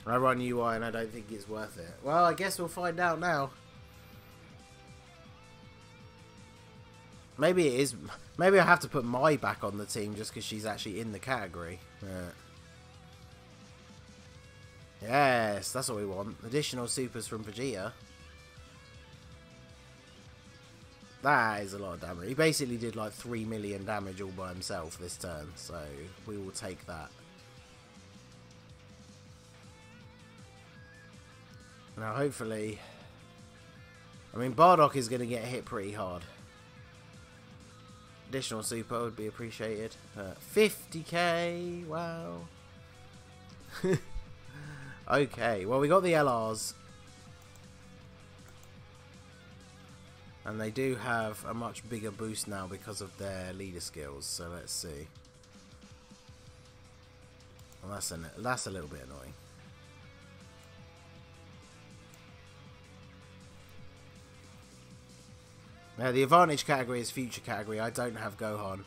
I run UI and I don't think it's worth it. Well, I guess we'll find out now. Maybe it is. Maybe I have to put Mai back on the team just because she's actually in the category. Yes, that's what we want. Additional supers from Vegeta. That is a lot of damage. He basically did like 3 million damage all by himself this turn. So we will take that. Now hopefully... I mean, Bardock is going to get hit pretty hard. Additional super would be appreciated. 50k, wow. Okay, well we got the LRs. And they do have a much bigger boost now because of their leader skills, so let's see. Well, that's a little bit annoying. Now the advantage category is future category. I don't have Gohan.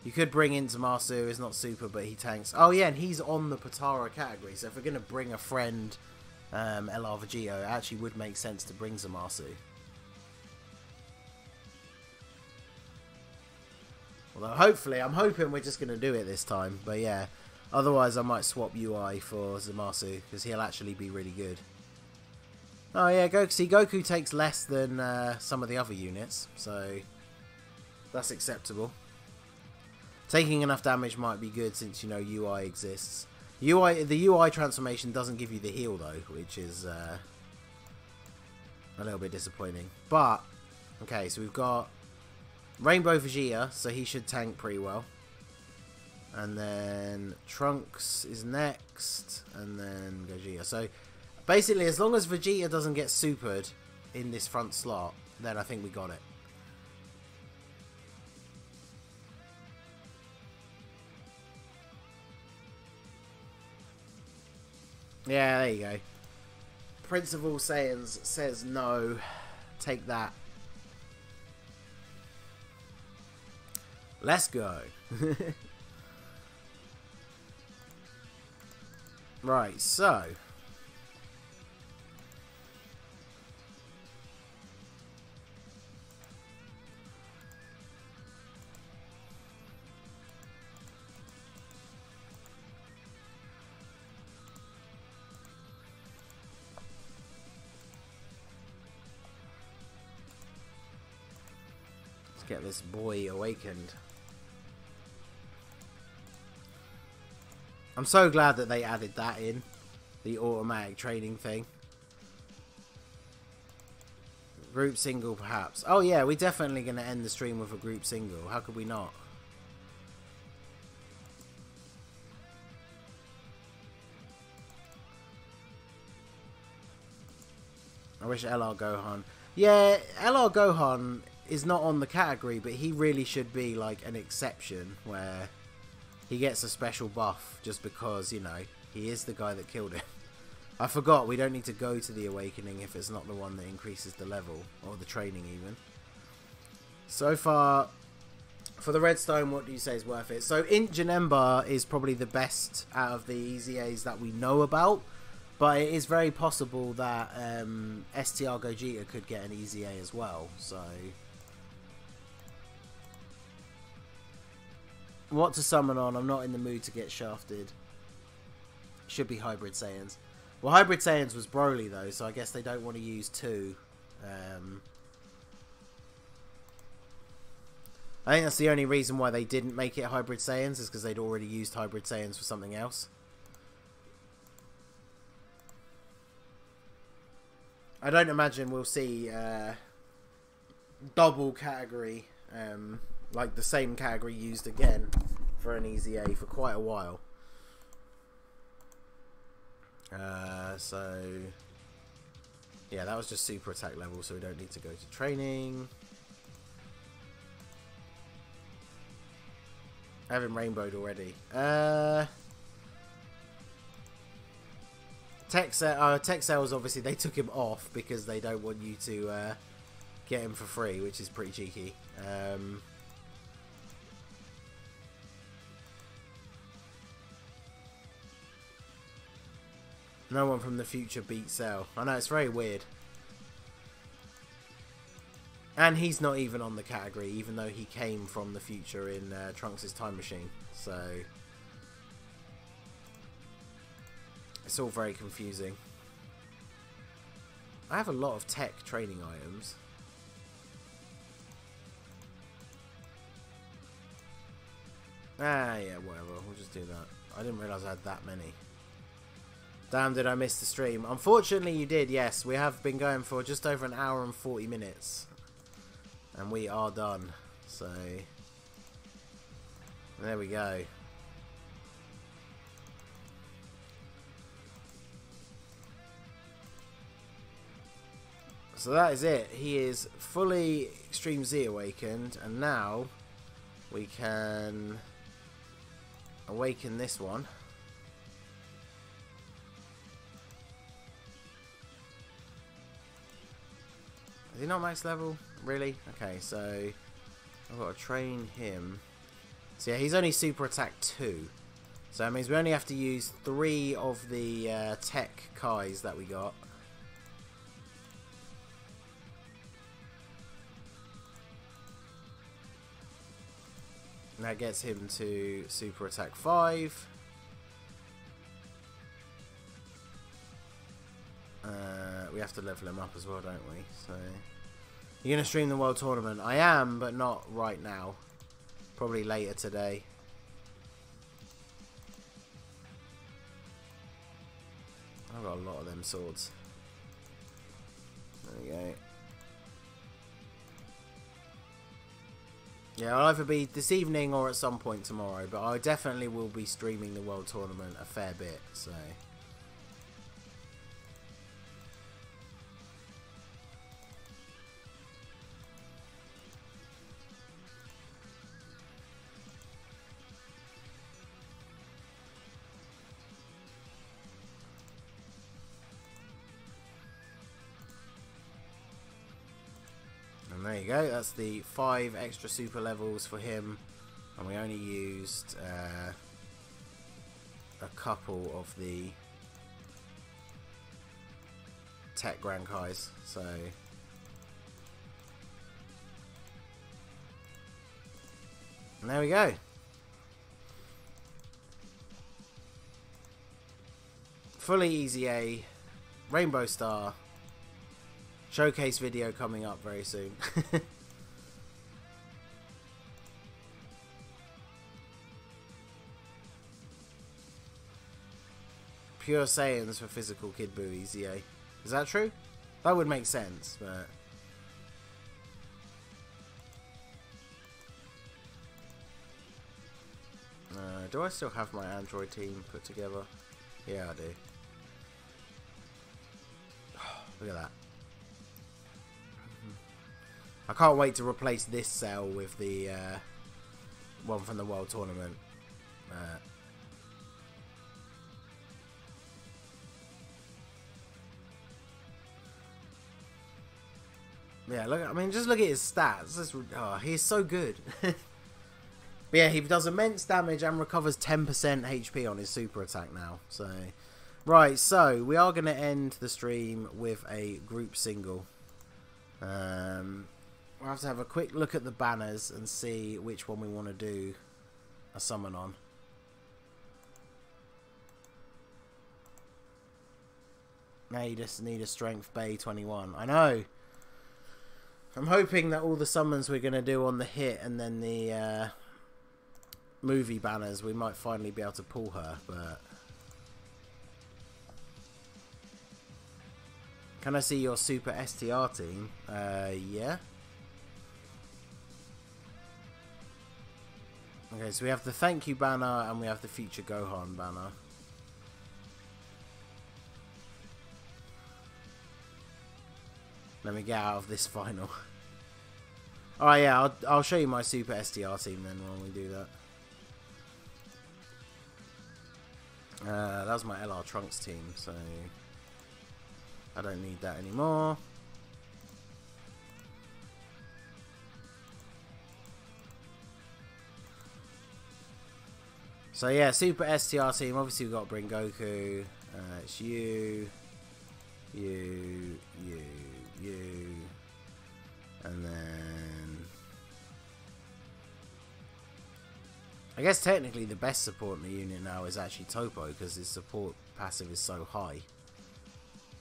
You could bring in Zamasu, is not super, but he tanks. Oh yeah, and he's on the Potara category, so if we're going to bring a friend LR Vegito, it actually would make sense to bring Zamasu. Although hopefully, I'm hoping we're just going to do it this time, but yeah. Otherwise I might swap UI for Zamasu, because he'll actually be really good. Oh yeah, Goku takes less than some of the other units, so that's acceptable. Taking enough damage might be good since, you know, UI exists. The UI transformation doesn't give you the heal though, which is a little bit disappointing. But, okay, so we've got Rainbow Vegeta, so he should tank pretty well. And then Trunks is next, and then Gogeta. So basically, as long as Vegeta doesn't get supered in this front slot, then I think we got it. Yeah, there you go. Prince of All Saiyans says no. Take that. Let's go. Right, so let's get this boy awakened. I'm so glad that they added that in, the automatic training thing. Group single, perhaps. Oh yeah, we're definitely going to end the stream with a group single. How could we not? I wish LR Gohan. Yeah, LR Gohan is not on the category, but he really should be like an exception where he gets a special buff just because, you know, he is the guy that killed him. I forgot, we don't need to go to the Awakening if it's not the one that increases the level, or the training even. So far, for the Redstone, what do you say is worth it? So Int Janemba is probably the best out of the EZAs that we know about, but it is very possible that STR Gogeta could get an EZA as well, so... What to summon on? I'm not in the mood to get shafted. Should be Hybrid Saiyans. Well, Hybrid Saiyans was Broly though, so I guess they don't want to use two. I think that's the only reason why they didn't make it Hybrid Saiyans, is because they'd already used Hybrid Saiyans for something else. I don't imagine we'll see double category, like the same category used again for an EZA for quite a while. So yeah, that was just super attack level, so we don't need to go to training. I have him rainbowed already. Tech sales, obviously they took him off because they don't want you to get him for free, which is pretty cheeky. No one from the future beat Cell. I know, it's very weird. And he's not even on the category, even though he came from the future in Trunks' time machine. So it's all very confusing. I have a lot of tech training items. Ah, yeah, whatever. We'll just do that. I didn't realise I had that many. Damn, did I miss the stream? Unfortunately, you did, yes. We have been going for just over an hour and 40 minutes. And we are done. So, there we go. So that is it. He is fully Extreme Z awakened. And now, we can awaken this one. Is he not max level? Really? Okay, so I've got to train him. So yeah, he's only super attack 2. So that means we only have to use 3 of the TEQ Kais that we got. And that gets him to super attack 5. We have to level him up as well, don't we? So, you're going to stream the World Tournament? I am, but not right now. Probably later today. I've got a lot of them swords. There we go. Yeah, I'll either be this evening or at some point tomorrow, but I definitely will be streaming the World Tournament a fair bit, so... And there you go, that's the 5 extra super levels for him, and we only used a couple of the TEQ Grand Kais, so and there we go. Fully EZA, Rainbow Star. Showcase video coming up very soon. Pure Saiyans for physical Kid Buu EZA. Is that true? That would make sense, but... do I still have my Android team put together? Yeah, I do. Look at that. I can't wait to replace this cell with the one from the World Tournament. Yeah, look. I mean, just look at his stats. Oh, he's so good. But yeah, he does immense damage and recovers 10% HP on his super attack now. So, right. So we are going to end the stream with a group single. We'll have to have a quick look at the banners and see which one we want to do a summon on. Now you just need a strength Bay 21. I know. I'm hoping that all the summons we're going to do on the hit and then the movie banners, we might finally be able to pull her, but... Can I see your super STR team? Yeah. Okay, so we have the thank you banner and we have the future Gohan banner. Let me get out of this final. Alright, yeah, I'll show you my super STR team then when we do that. That was my LR Trunks team, so I don't need that anymore. So yeah, super STR team. Obviously we've got to bring Goku. It's you, and then I guess technically the best support in the unit now is actually Topo, because his support passive is so high.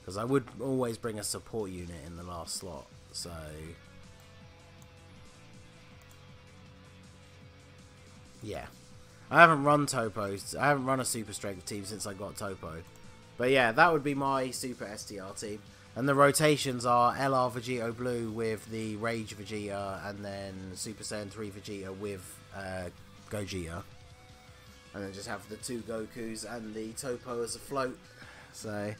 Because I would always bring a support unit in the last slot, so... yeah. I haven't run Topos. I haven't run a Super Strength team since I got Topo. But yeah, that would be my Super STR team. And the rotations are LR Vegito Blue with the Rage Vegeta, and then Super Saiyan 3 Vegeta with Gogeta. And then just have the 2 Gokus and the Topo as a float. So...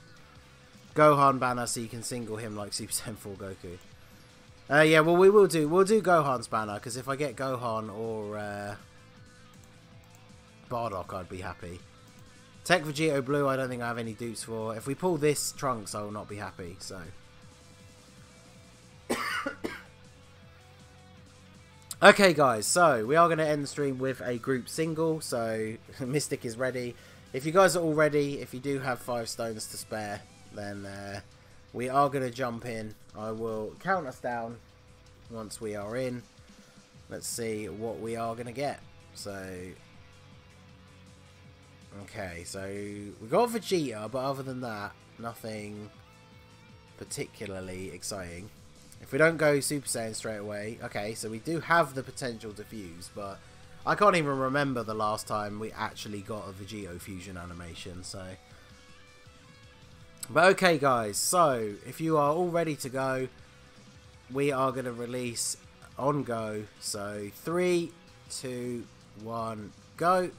Gohan banner, so you can single him like Super Saiyan 4 Goku. Yeah, well we'll do Gohan's banner, because if I get Gohan or Bardock, I'd be happy. TEQ Vegito Blue, I don't think I have any dupes for. If we pull this Trunks, I will not be happy, so. Okay guys, so we are going to end the stream with a group single, so Mystic is ready. If you guys are all ready, if you do have 5 stones to spare, then we are going to jump in. I will count us down once we are in. Let's see what we are going to get. So, okay, so we got Vegeta, but other than that, nothing particularly exciting. If we don't go Super Saiyan straight away, okay, so we do have the potential to fuse, but I can't even remember the last time we actually got a Vegito fusion animation, so. But okay guys, so if you are all ready to go, we are going to release on go. So 3, 2, 1, go.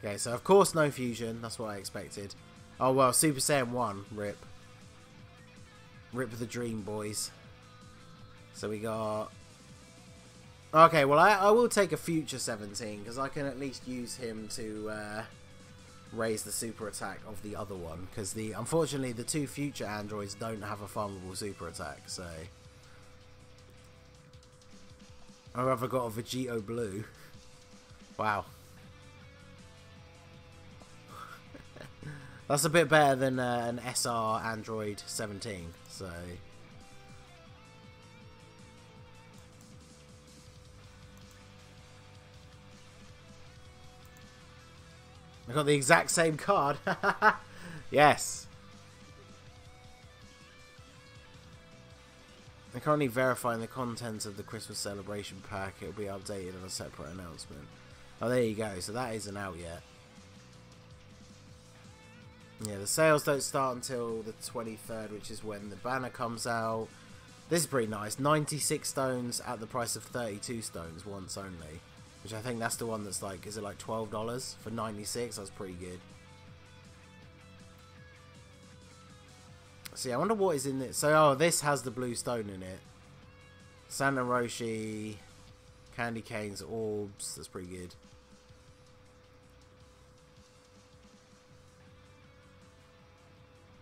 Okay, so of course no fusion, that's what I expected. Oh well, Super Saiyan 1, rip. Rip the dream, boys. So we got... Okay, well I will take a future 17, because I can at least use him to raise the super attack of the other one. Because unfortunately the 2 future androids don't have a farmable super attack, so... I've either got a Vegito Blue. Wow. That's a bit better than an SR Android 17, so... I got the exact same card. Yes. I'm currently verifying the contents of the Christmas celebration pack. It will be updated on a separate announcement. Oh, there you go. So that isn't out yet. Yeah, the sales don't start until the 23rd, which is when the banner comes out. This is pretty nice. 96 stones at the price of 32 stones once only. Which I think that's the one that's like, is it like $12 for 96? That's pretty good. See, I wonder what is in it. So, oh, this has the blue stone in it. Santa Roshi, Candy Canes, Orbs. That's pretty good.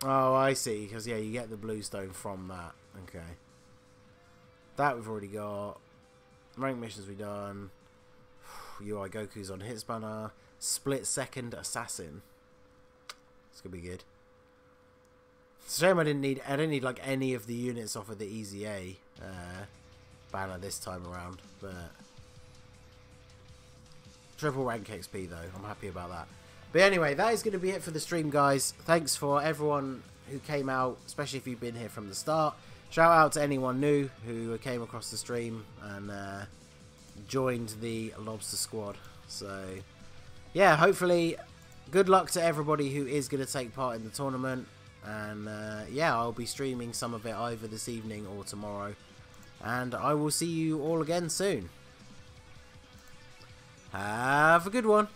Oh, I see. Because, yeah, you get the blue stone from that. Okay. That we've already got. Rank missions we've done. UI Goku's on hits banner. Split second assassin. It's gonna be good. It's a shame I didn't need like any of the units off of the EZA banner this time around, but triple rank XP though. I'm happy about that. But anyway, that is going to be it for the stream, guys. Thanks for everyone who came out, especially if you've been here from the start. Shout out to anyone new who came across the stream and joined the Lobster Squad. So yeah, hopefully good luck to everybody who is going to take part in the tournament. And yeah, I'll be streaming some of it either this evening or tomorrow. And I will see you all again soon. Have a good one.